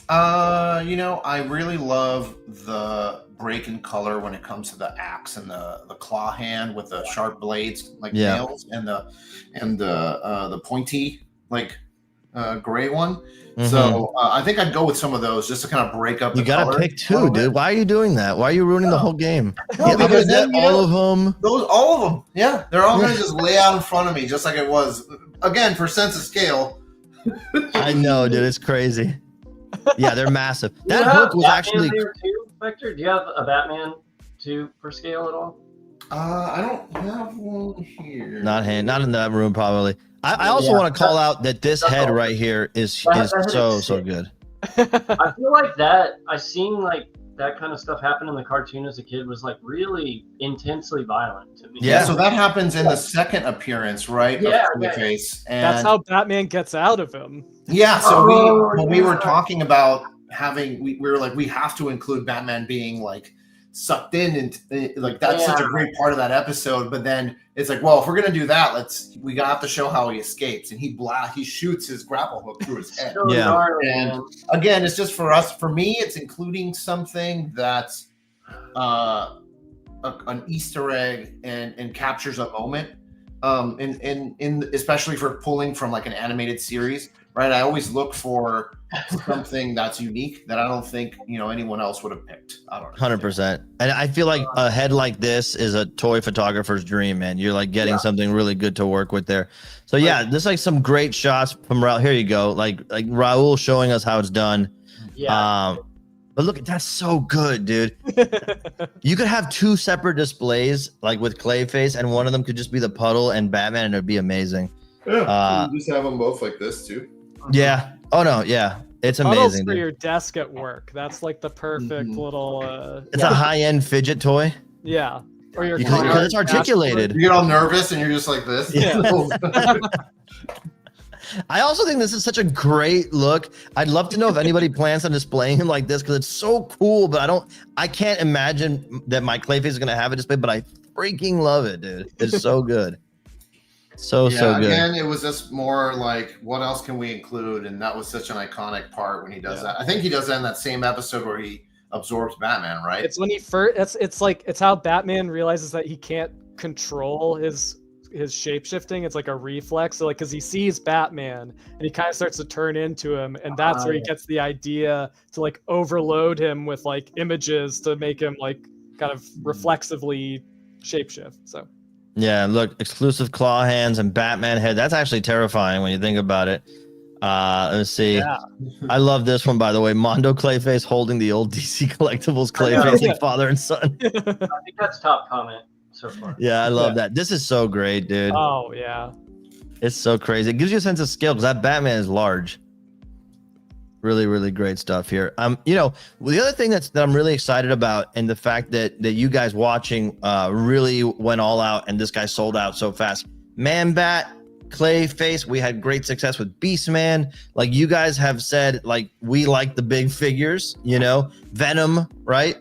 I really love the break in color when it comes to the axe and the claw hand with the sharp blades like nails and the pointy like gray one. Mm-hmm. So I think I'd go with some of those just to kind of break up. You gotta color pick two, dude. Why are you doing that? Why are you ruining the whole game? No, because then, all of them. All of them. Yeah, they're all gonna just lay out in front of me, just like it was. Again, for sense of scale. I know, dude. It's crazy. Yeah, they're massive. That hook was actually. Too, Hector? Do you have a Batman 2 for scale at all? I don't have one here. Not in that room, probably. I also want to call out that this head right here is so good. I feel like that. I seen like that kind of stuff happen in the cartoon as a kid was like really intensely violent to me. Yeah, so that happens in the second appearance, right? Yeah, of Clayface, and That's how Batman gets out of him. Yeah, so we were talking about having we were like we have to include Batman being like sucked in and like that's such a great part of that episode. But then it's like, well, if we're gonna do that, we have to show how he escapes, and he shoots his grapple hook through his head. So gnarly, and again, it's just for me, it's including something that's an Easter egg and captures a moment. In especially for pulling from like an animated series, right? I always look for something that's unique that I don't think anyone else would have picked. I don't know. 100%. And I feel like a head like this is a toy photographer's dream, man. You're like getting something really good to work with there. So yeah, there's like some great shots from Raul. Here you go, like Raul showing us how it's done. Yeah. But look, that's so good, dude. You could have two separate displays, like with Clayface, and one of them could just be the puddle and Batman, and it'd be amazing. Yeah, you just have them both like this too. Yeah. Oh no. Yeah. It's Puddles amazing. for your desk at work. That's like the perfect little. It's a high-end fidget toy. Yeah. Or your because it's articulated. You get all nervous and you're just like this. Yeah. I also think this is such a great look. I'd love to know if anybody plans on displaying him like this because it's so cool, but I can't imagine that my Clayface is going to have a display, but I freaking love it, dude. It's so good. So good. Again, it was just more like, what else can we include? And that was such an iconic part when he does that. I think he does that in that same episode where he absorbs Batman, right? It's when he first, it's how Batman realizes that he can't control his shape-shifting. It's like a reflex, so like because he sees Batman and he kind of starts to turn into him, and that's where he gets the idea to like overload him with like images to make him like kind of reflexively shapeshift. So yeah, look, exclusive claw hands and Batman head. That's actually terrifying when you think about it. Let's see. Yeah. I love this one, by the way. Mondo Clayface holding the old DC Collectibles Clayface like father and son. I think that's top comment so far. Yeah, I love that. This is so great, dude. Oh, yeah. It's so crazy. It gives you a sense of scale because that Batman is large. Really, really great stuff here. The other thing that I'm really excited about, and the fact that you guys watching really went all out, and this guy sold out so fast. Man-Bat, Clayface, we had great success with Beastman. Like you guys have said, like we like the big figures, Venom, right?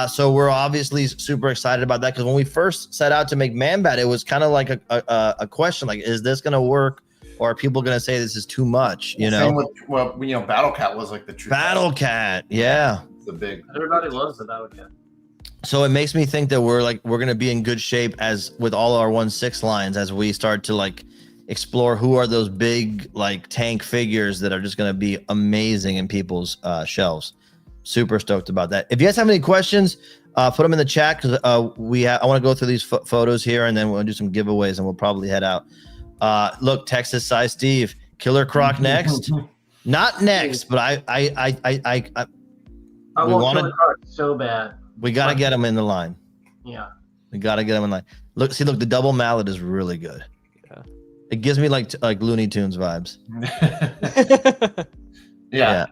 So we're obviously super excited about that because when we first set out to make Man-Bat, it was kind of like a question, like, is this going to work? Or are people going to say this is too much? Same with, Battle Cat was like the true Battle Cat, yeah. The big. Everybody loves the Battle Cat. So it makes me think that we're going to be in good shape as with all our 1/6 lines as we start to like explore who are those big like tank figures that are just going to be amazing in people's shelves. Super stoked about that. If you guys have any questions, put them in the chat because I want to go through these photos here and then we'll do some giveaways and we'll probably head out. Look, Texas size Steve, Killer Croc next. Not next, but I want Killer Croc so bad. We got to get him in the line. Yeah. We got to get him in line. Look, the double mallet is really good. Yeah. It gives me like Looney Tunes vibes. Yeah.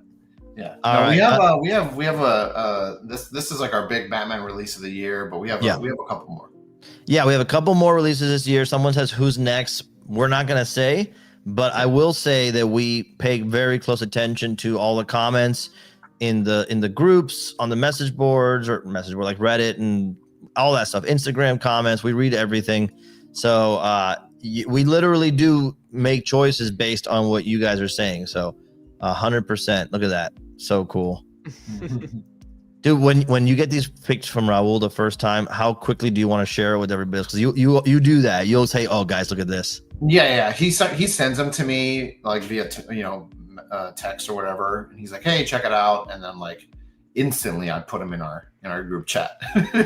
All right. We have a this is like our big Batman release of the year, but we have a couple more. Yeah, we have a couple more releases this year. Someone says who's next. We're not gonna say, but I will say that we pay very close attention to all the comments in the groups, on the message board like Reddit and all that stuff, Instagram comments. We read everything. So we literally do make choices based on what you guys are saying. So 100%. Look at that. So cool. Dude, when you get these pictures from Raul the first time, how quickly do you want to share it with everybody else? Because you do that. You'll say, "Oh, guys, look at this." Yeah. He sends them to me like via text or whatever, and he's like, "Hey, check it out," and then like instantly I put them in our group chat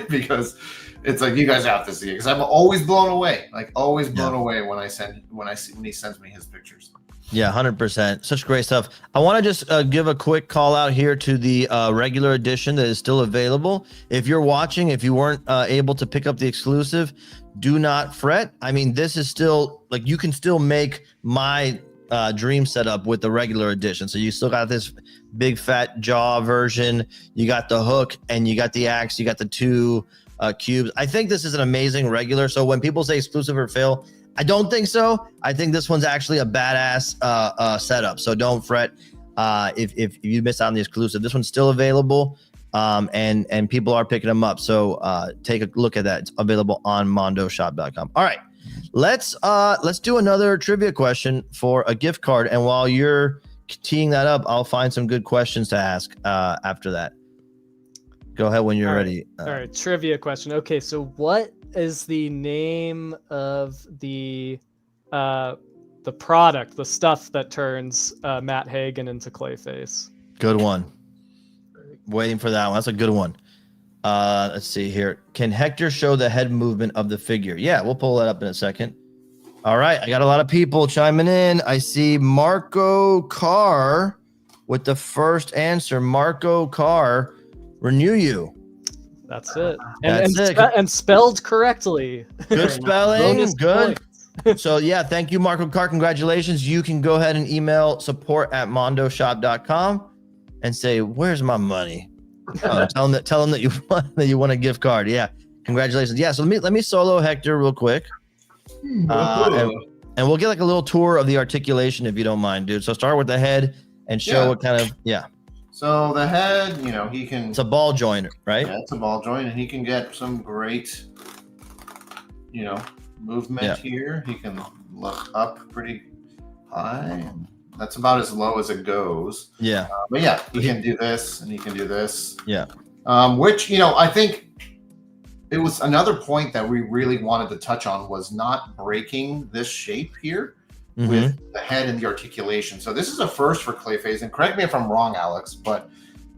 because it's like you guys have to see it because I'm always blown away, when he sends me his pictures. Yeah, 100%. Such great stuff. I want to just give a quick call out here to the regular edition that is still available. If you're watching, if you weren't able to pick up the exclusive, do not fret. I mean, this is still like you can still make my dream setup with the regular edition. So you still got this big fat jaw version. You got the hook and you got the axe. You got the two cubes. I think this is an amazing regular. So when people say exclusive or fail, I don't think so. I think this one's actually a badass setup. So don't fret if you miss out on the exclusive. This one's still available, and people are picking them up. So take a look at that. It's available on mondoshop.com. All right, let's do another trivia question for a gift card. And while you're teeing that up, I'll find some good questions to ask after that. Go ahead when you're ready. All right, trivia question. Okay, so what is the name of the product, the stuff that turns Matt Hagen into Clayface? Good one. Waiting for that one. That's a good one. Let's see here. Can Hector show the head movement of the figure? Yeah, we'll pull that up in a second. All right, I got a lot of people chiming in. I see Marco Carr with the first answer. Marco Carr, renew you. That's it. That's it. And spelled correctly. Good spelling. Bonus Good. points. So yeah, thank you, Marco Carr. Congratulations. You can go ahead and email support@mondoshop.com and say, "Where's my money?" Tell them that you want a gift card. Yeah, congratulations. Yeah, so let me solo Hector real quick, and we'll get like a little tour of the articulation if you don't mind, dude. So start with the head and show what kind of So the head, he can. It's a ball joint, right? Yeah, it's a ball joint, and he can get some great, movement here. He can look up pretty high. And that's about as low as it goes. Yeah. But yeah, he can do this, and he can do this. Yeah. Which, I think it was another point that we really wanted to touch on was not breaking this shape here. With the head and the articulation. So this is a first for Clayface, and correct me if I'm wrong, Alex, but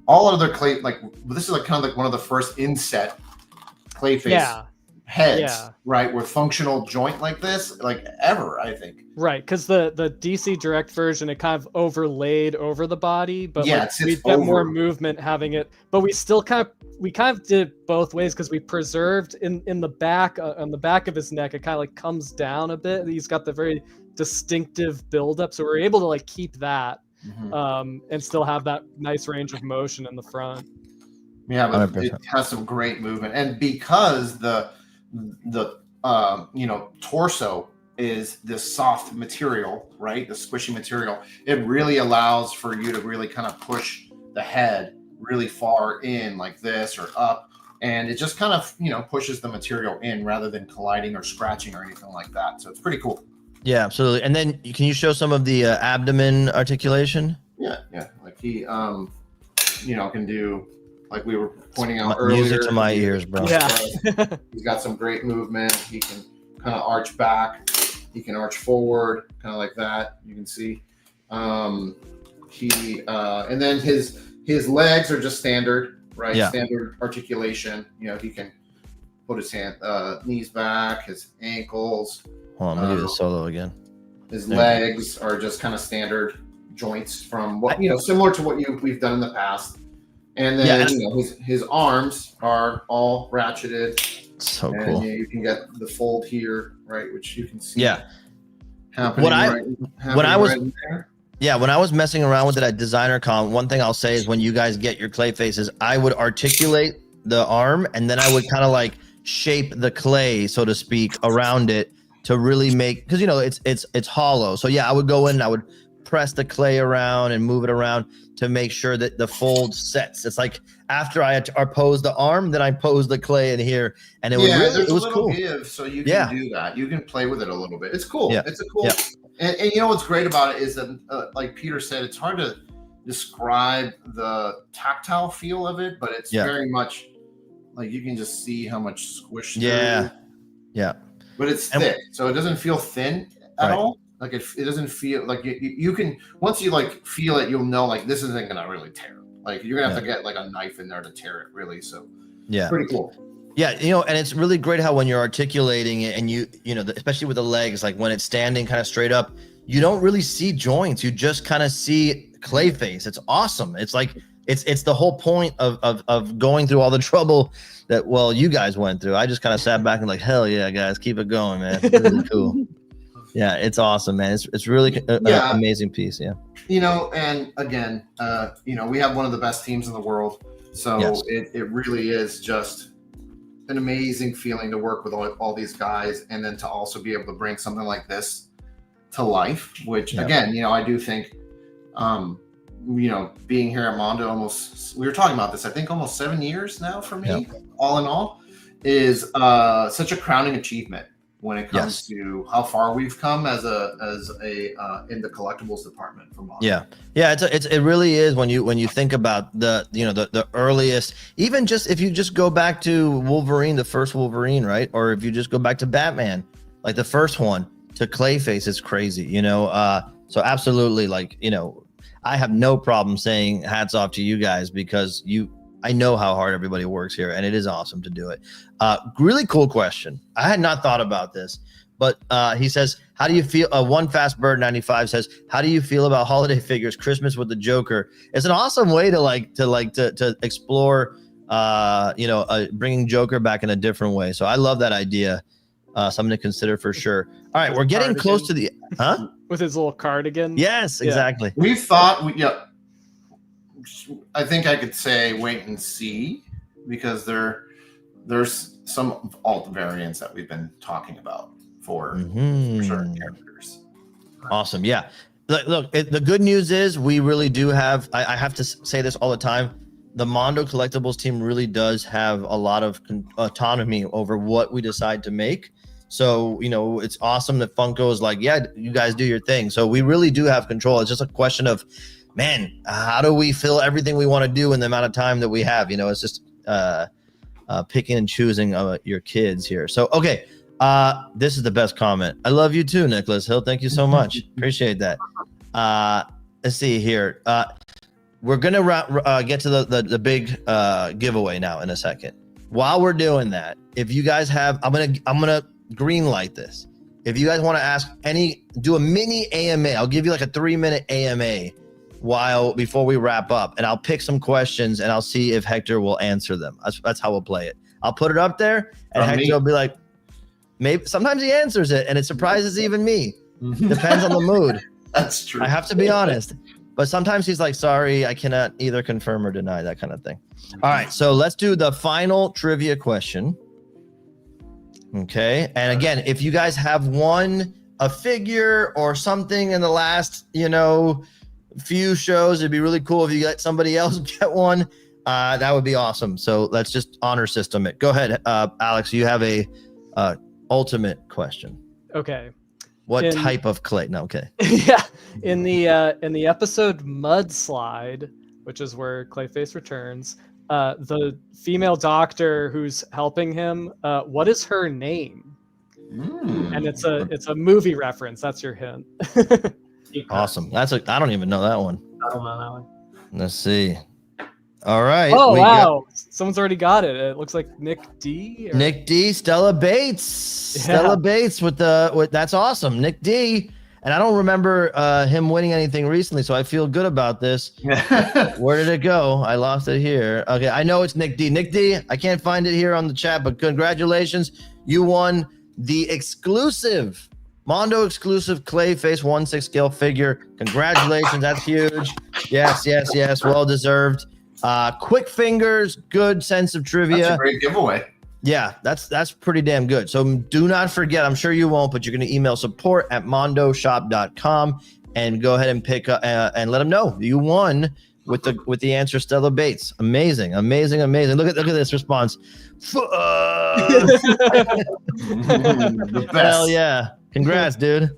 all other this is kind of like one of the first inset Clayface heads, right? With functional joint like this, ever, I think. Right, because the DC Direct version, it kind of overlaid over the body, but we get more movement having it. But we still kind of did it both ways because we preserved in the back, on the back of his neck, it kind of comes down a bit. He's got the very distinctive buildup, so we're able to keep that and still have that nice range of motion in the front. Yeah, but 100%. It has some great movement, and because the torso is this soft material, right? The squishy material, it really allows for you to really kind of push the head really far in like this or up, and it just kind of pushes the material in rather than colliding or scratching or anything like that. So it's pretty cool. Yeah, absolutely. And then can you show some of the abdomen articulation? Yeah. Like he, can do, like we were pointing out earlier. Music to my ears, bro. Yeah. He's got some great movement. He can kind of arch back. He can arch forward, kind of like that. You can see. And then his legs are just standard, right? Yeah. Standard articulation. He can put his knees back, his ankles. Hold on, let me do the solo again. His legs are just kind of standard joints from what similar to what we've done in the past. And then his arms are all ratcheted. So and, cool. You can get the fold here, right, which you can see. Yeah. Happening when I was messing around with it at Designer Con, one thing I'll say is when you guys get your Clayfaces, I would articulate the arm and then I would kind of shape the clay, so to speak, around it to really make, because it's hollow. So yeah, I would go in and I would press the clay around and move it around to make sure that the fold sets. It's like after I pose the arm, then I pose the clay in here, and it was cool. Give, so you can do that. You can play with it a little bit. It's cool. Yeah. It's a cool. Yeah. And what's great about it is that, like Peter said, it's hard to describe the tactile feel of it, but it's very much like you can just see how much squish. Yeah. But it's thick, so it doesn't feel thin at all. Like it doesn't feel like you can, once you like feel it, you'll know like this isn't gonna really tear. Like you're gonna have to get like a knife in there to tear it really. So pretty cool. Yeah, you know, and it's really great how when you're articulating it and you know, especially with the legs, like when it's standing kind of straight up, you don't really see joints. You just kind of see Clayface. It's awesome. It's like it's the whole point of going through all the trouble that you guys went through. I just kind of sat back and like, hell yeah, guys, keep it going, man. It's really cool. Yeah, it's awesome, man. It's really an amazing piece. Yeah. You know, and again, you know, we have one of the best teams in the world, so it really is just an amazing feeling to work with all these guys, and then to also be able to bring something like this to life. Which again, you know, I do think, you know, being here at Mondo we were talking about this, I think almost 7 years now for me, all in all, is such a crowning achievement when it comes to how far we've come as a in the collectibles department for Mondo. It really is when you think about the earliest, even just if you just go back to Wolverine, the first Wolverine, right? Or if you just go back to Batman, like the first one, to Clayface, is crazy, you know. So absolutely, like, you know, I have no problem saying hats off to you guys, because I know how hard everybody works here, and it is awesome to do it. Really cool question. I had not thought about this, but he says, how do you feel? One Fast Bird 95 says, how do you feel about holiday figures, Christmas with the Joker? It's an awesome way to explore, bringing Joker back in a different way. So I love that idea. Something to consider for sure. All right, we're getting close to the with his little cardigan. Yes, exactly. We thought I think I could say wait and see, because there's some alt variants that we've been talking about for certain characters. Awesome. Yeah. Look, the good news is we really do have, I have to say this all the time, the Mondo Collectibles team really does have a lot of autonomy over what we decide to make. So, you know, it's awesome that Funko is like, yeah, you guys do your thing. So we really do have control. It's just a question of, man, how do we fill everything we want to do in the amount of time that we have? You know, it's just picking and choosing your kids here. So, okay, this is the best comment. I love you too, Nicholas Hill. Thank you so much. Appreciate that. Let's see here. We're gonna get to the big giveaway now in a second. While we're doing that, if you guys have, I'm gonna green light this. If you guys want to ask do a mini AMA, I'll give you like a 3-minute AMA before we wrap up, and I'll pick some questions and I'll see if Hector will answer them. That's how we'll play it. I'll put it up there, and Hector will be like, maybe sometimes he answers it, and it surprises even me. Depends on the mood. That's true. I have to be honest. But sometimes he's like, sorry, I cannot either confirm or deny, that kind of thing. All right, so let's do the final trivia question. Okay, and again, if you guys have won a figure or something in the last, few shows, it'd be really cool if you let somebody else get one. That would be awesome. So let's just honor system it. Go ahead, Alex. You have a ultimate question. Okay. What type of clay? No, okay. Yeah, in the episode Mudslide, which is where Clayface returns, the female doctor who's helping him, what is her name? And it's a movie reference. That's your hint. Awesome. I don't even know that one. I don't know that one. Let's see. All right. Oh, wow. Someone's already got it. It looks like Nick D. Nick D. Stella Bates. Yeah. Stella Bates with that's awesome. Nick D. And I don't remember him winning anything recently, so I feel good about this. Where did it go? I lost it here. Okay, I know it's Nick D. Nick D, I can't find it here on the chat, but congratulations. You won the exclusive, Mondo exclusive Clayface 1/6 scale figure. Congratulations, that's huge. Yes, well deserved. Quick fingers, good sense of trivia. That's a great giveaway. Yeah, that's pretty damn good. So do not forget, I'm sure you won't, but you're going to email support@mondoshop.com and go ahead and pick up and let them know you won with the answer Stella Bates. Amazing. Look at this response. Hell yeah. Congrats, dude.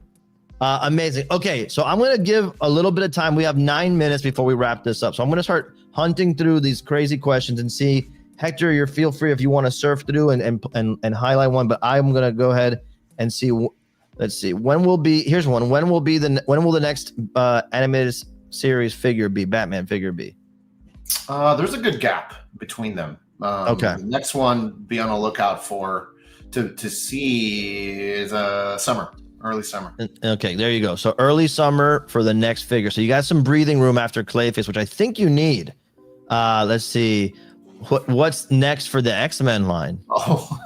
Amazing. Okay, so I'm going to give a little bit of time. We have 9 minutes before we wrap this up. So I'm going to start hunting through these crazy questions and see, Hector, you feel free if you want to surf through and highlight one, but I'm going to go ahead and see. Let's see. Here's one. When will the next animated series figure be? Batman figure be? There's a good gap between them. Okay. The next one, be on a lookout for to see is summer. Early summer. Okay, there you go. So early summer for the next figure. So you got some breathing room after Clayface, which I think you need. Let's see. What's next for the X-Men line? Well,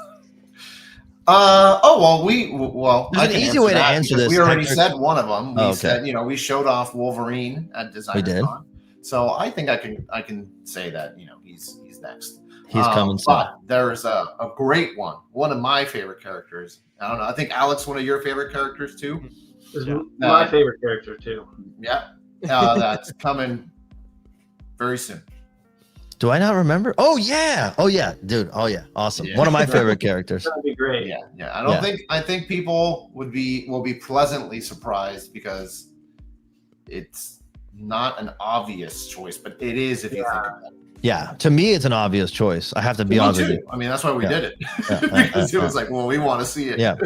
there's an easy way to answer this. We already said one of them. We said, we showed off Wolverine at Designer Con. So I think I can say that, he's next. He's coming soon. But there's a great one of my favorite characters. I don't know. I think Alex, one of your favorite characters too. My favorite character too. Yeah, that's coming very soon. Do I not remember? Oh yeah, dude. Oh yeah, awesome. Yeah. One of my favorite characters. That'd be great. Yeah. I think people will be pleasantly surprised because it's not an obvious choice, but it is if you think about it. Yeah, to me, it's an obvious choice. I have to be honest with you. I mean, that's why we did it. Because it was like, well, we want to see it. Yeah.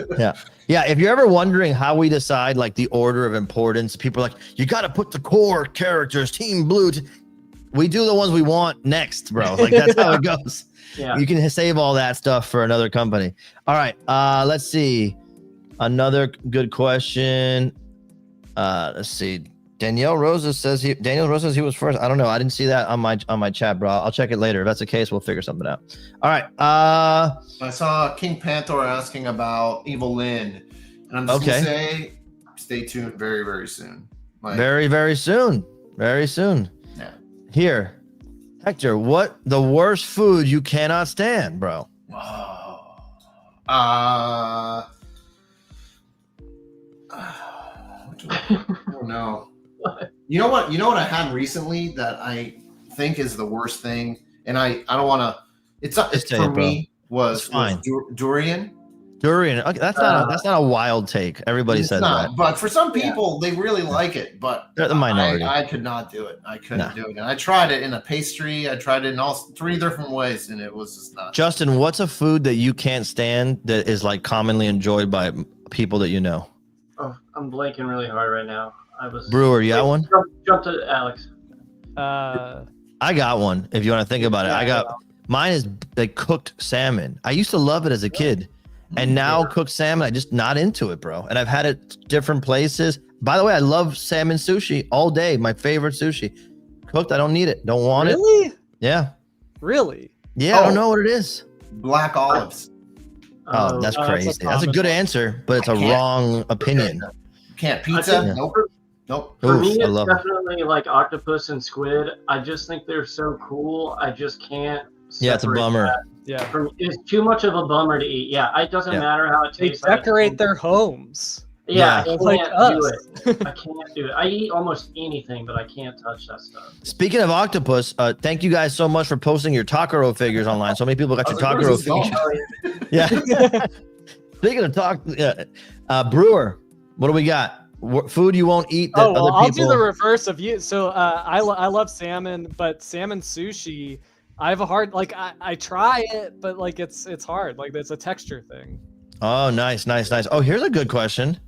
If you're ever wondering how we decide like the order of importance, people are like, you got to put the core characters, Team Blue. We do the ones we want next, bro. Like that's how it goes. Yeah. You can save all that stuff for another company. All right. Let's see. Another good question. Let's see. Danielle Rosa says he was first. I don't know. I didn't see that on my chat, bro. I'll check it later. If that's the case, we'll figure something out. All right. I saw King Panther asking about Evil Lynn, and I'm just gonna say, stay tuned. Very, very soon. Very, very soon. Very soon. Yeah. Here, Hector. What the worst food you cannot stand, bro? Oh no. You know what I had recently that I think is the worst thing, and I don't want to. It's for me was durian. Durian. Okay, that's not a wild take. Everybody says that. But for some people, they really like it. But they're the minority. I could not do it. I couldn't do it. And I tried it in a pastry. I tried it in all 3 different ways, and it was just not. Justin, what's a food that you can't stand that is like commonly enjoyed by people that you know? Oh, I'm blanking really hard right now. Brewer, you got one? Jump to Alex. I got one. If you want to think about it, mine is like cooked salmon. I used to love it as a kid, and now cooked salmon, I just not into it, bro. And I've had it different places. By the way, I love salmon sushi all day. My favorite sushi. Cooked, I don't need it. Don't want it. Really? Yeah. Really? Yeah, I don't know what it is. Black olives. Oh, that's crazy. That's a good answer, but it's a wrong opinion. Can't pizza? Nope. For me, it's definitely like octopus and squid. I just think they're so cool. I just can't. Yeah, it's a bummer. That. Yeah, it's too much of a bummer to eat. Yeah, it doesn't matter how it tastes. They decorate their homes. Yeah, I can't do it. I can't do it. I eat almost anything, but I can't touch that stuff. Speaking of octopus, thank you guys so much for posting your Takaro figures online. So many people got your Takaro figures. Yeah. Speaking of Brewer, what do we got? Food you won't eat that other people... I'll do the reverse of you. So I love salmon, but salmon sushi, I have a hard I try it, but like it's hard. Like it's a texture thing. Oh, nice. Oh, here's a good question.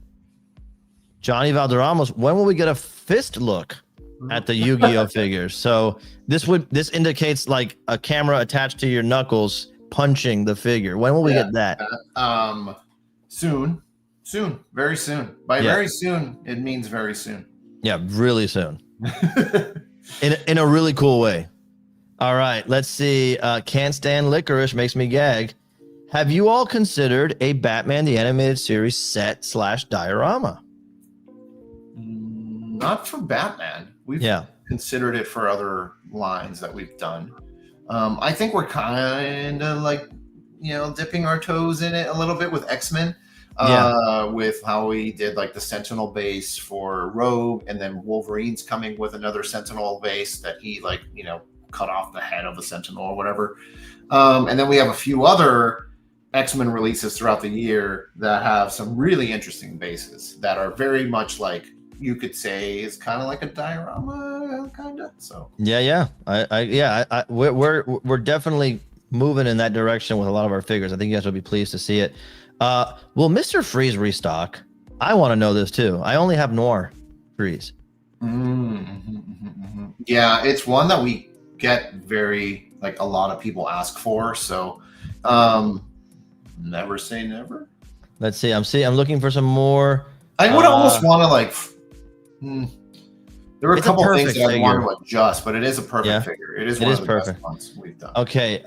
Johnny Valderramos, when will we get a fist look at the Yu-Gi-Oh figures? So this indicates like a camera attached to your knuckles punching the figure. When will we get that? Soon, very soon. By very soon, it means very soon. Yeah, really soon. in a really cool way. All right, let's see. Can't stand licorice, makes me gag. Have you all considered a Batman the Animated Series set/diorama? Not for Batman. We've considered it for other lines that we've done. I think we're kind of like, dipping our toes in it a little bit with X-Men. With how we did like the Sentinel base for Rogue, and then Wolverine's coming with another Sentinel base that he cut off the head of a Sentinel or whatever. And then we have a few other X-Men releases throughout the year that have some really interesting bases that are very much like you could say is kind of like a diorama, kind of. So we're definitely moving in that direction with a lot of our figures. I think you guys will be pleased to see it. Will Mr. Freeze restock? I want to know this too. I only have Noir Freeze. Yeah, it's one that we get very like a lot of people ask for. So never say never. Let's see. I'm looking for some more. I would almost want to like. There were a couple things that I want to adjust, but it is a perfect figure. It is one of the best ones we've done. Okay,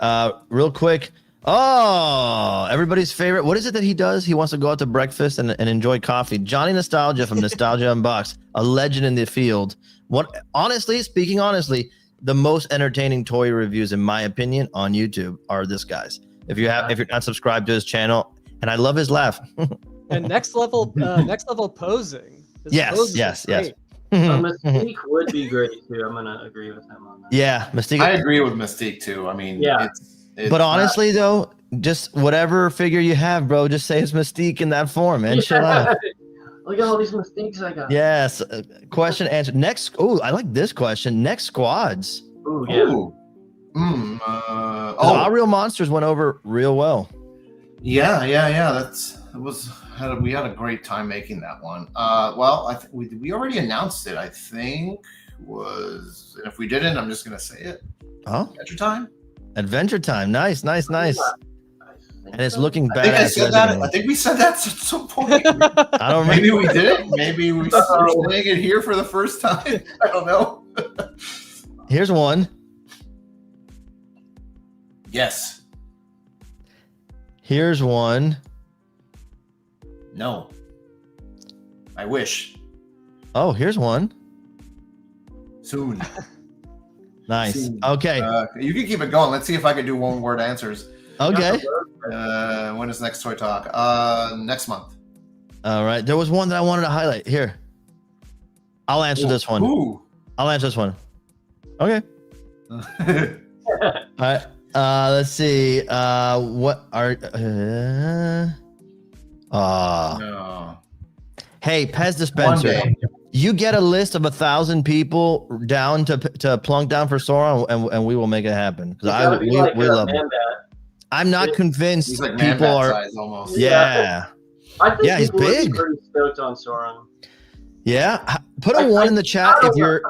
real quick. Oh, everybody's favorite. What is it that he does? He wants to go out to breakfast and enjoy coffee. Johnny Nostalgia from Nostalgia Unboxed, a legend in the field. Speaking honestly, the most entertaining toy reviews, in my opinion, on YouTube are this guy's. If you're not subscribed to his channel, and I love his laugh. And next level posing. Yes. Mystique would be great too. I'm gonna agree with him on that. Yeah, Mystique. I agree with Mystique too. I mean, it's but honestly though, just whatever figure you have, bro, just say it's Mystique in that form, man. Chill out. Look at all these Mystiques I got. Yes. Question answer. Next. Oh, I like this question. Next squads. Ooh, yeah. Our Real Monsters went over real well. Yeah. We had a great time making that one. Well, I think we already announced it. I think was, and if we didn't, I'm just gonna say it. Oh, Adventure Time. Nice. And it's looking bad. I think we said that at some point. I don't remember. Maybe we didn't. Maybe we started saying it here for the first time. I don't know. Here's one. Yes. Here's one. No. I wish. Oh, here's one. Soon. Nice. Soon. Okay. You can keep it going. Let's see if I can do one word answers. Okay. When is next Toy Talk? Next month. All right. There was one that I wanted to highlight. Here. I'll answer this one. I'll answer this one. Okay. All right. Let's see. What are no. Hey, Pez dispenser. You get a list of 1,000 people down to plunk down for Sauron, and we will make it happen. Because we love it. I'm not convinced he's like people are size almost. Yeah. I think he's big. Pretty stoked on Sauron. Yeah. Put a 1 in the chat if you're.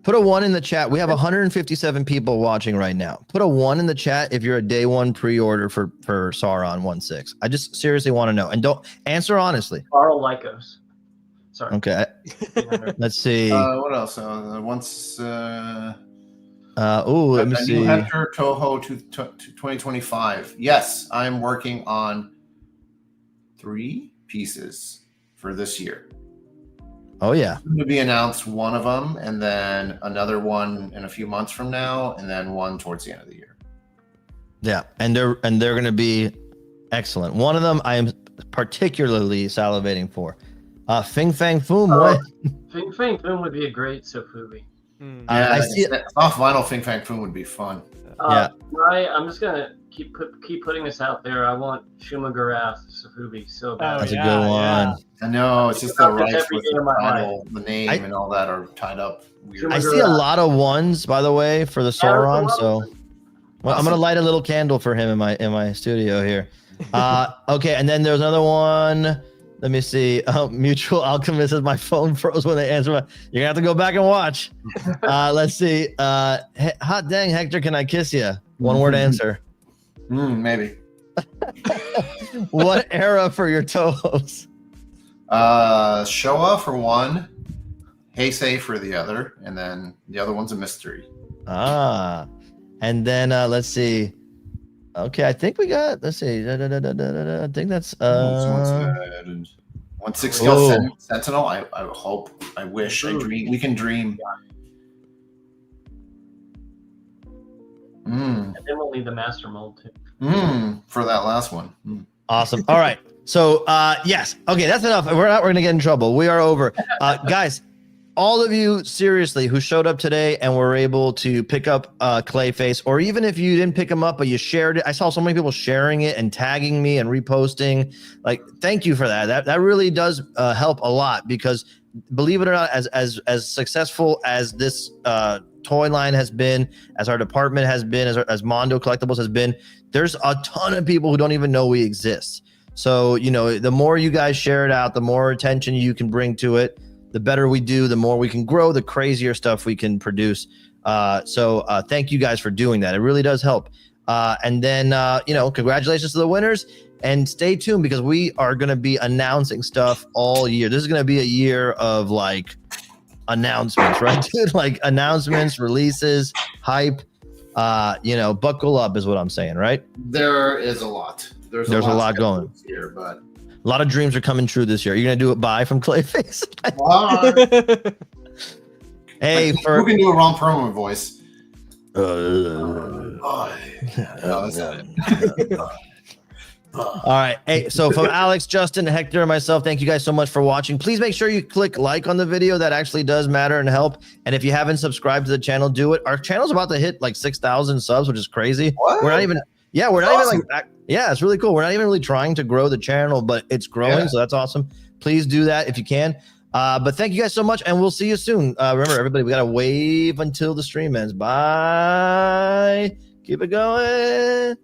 Put a 1 in the chat. We have 157 people watching right now. Put a 1 in the chat if you're a day one pre-order for Sauron 1/6. I just seriously want to know, and don't answer honestly. Carl Lycos. Sorry. Okay. Let's see. What else? Let me see. New Hector Toho to 2025. Yes, I'm working on 3 pieces for this year. Oh yeah. To be announced, one of them, and then another one in a few months from now, and then one towards the end of the year. Yeah, and they're going to be excellent. One of them I am particularly salivating for. Fing Fang Foom. What? Fing Fang Foom would be a great Sofubi. I see it. Off vinyl Fing Fang Foom would be fun. I'm just gonna keep putting this out there. I want Shuma Garath Sofubi so bad. That's a good one. Yeah. I know, it's just the rights with the title, the name, and all that are tied up weird. I see a lot of ones, by the way, for the Sauron. So, well, I'm gonna light a little candle for him in my studio here. Okay, and then there's another one. Let me see. Mutual Alchemist says my phone froze when they answer. You're gonna have to go back and watch. Let's see. Hot dang, Hector, can I kiss you? One word answer. Maybe. What era for your Tohos? Showa for one, Heisei for the other, and then the other one's a mystery. And then let's see. Okay, I think we got. Let's see. I think that's. 1/6 scale Sentinel. I hope. I wish. I dream. We can dream. And then we'll need the master mold too. For that last one. Awesome. All right. So yes. Okay, that's enough. We're gonna get in trouble. We are over. Guys, all of you seriously who showed up today and were able to pick up Clayface, or even if you didn't pick him up but you shared it, I saw so many people sharing it and tagging me and reposting. Like, thank you for that. That really does help a lot, because believe it or not, as successful as this toy line has been, as our department has been, as Mondo Collectibles has been, there's a ton of people who don't even know we exist. So, you know, the more you guys share it out, the more attention you can bring to it, the better we do, the more we can grow, the crazier stuff we can produce. So thank you guys for doing that. It really does help. And then, you know, congratulations to the winners, and stay tuned, because we are going to be announcing stuff all year. This is going to be a year of like announcements, right, dude? Like announcements, releases, hype. You know, buckle up is what I'm saying, right? There is a lot. There's a lot going here, but a lot of dreams are coming true this year. You're gonna do it bye from Clayface. Hey, who can do a Ron Perlman voice? All right. Hey, so from Alex, Justin, Hector, and myself, thank you guys so much for watching. Please make sure you click like on the video. That actually does matter and help. And if you haven't subscribed to the channel, do it. Our channel's about to hit like 6,000 subs, which is crazy. What? We're not even. Yeah, we're not even like. Yeah, it's really cool. We're not even really trying to grow the channel, but it's growing, so that's awesome. Please do that if you can. But thank you guys so much, and we'll see you soon. Remember, everybody, we gotta wave until the stream ends. Bye. Keep it going.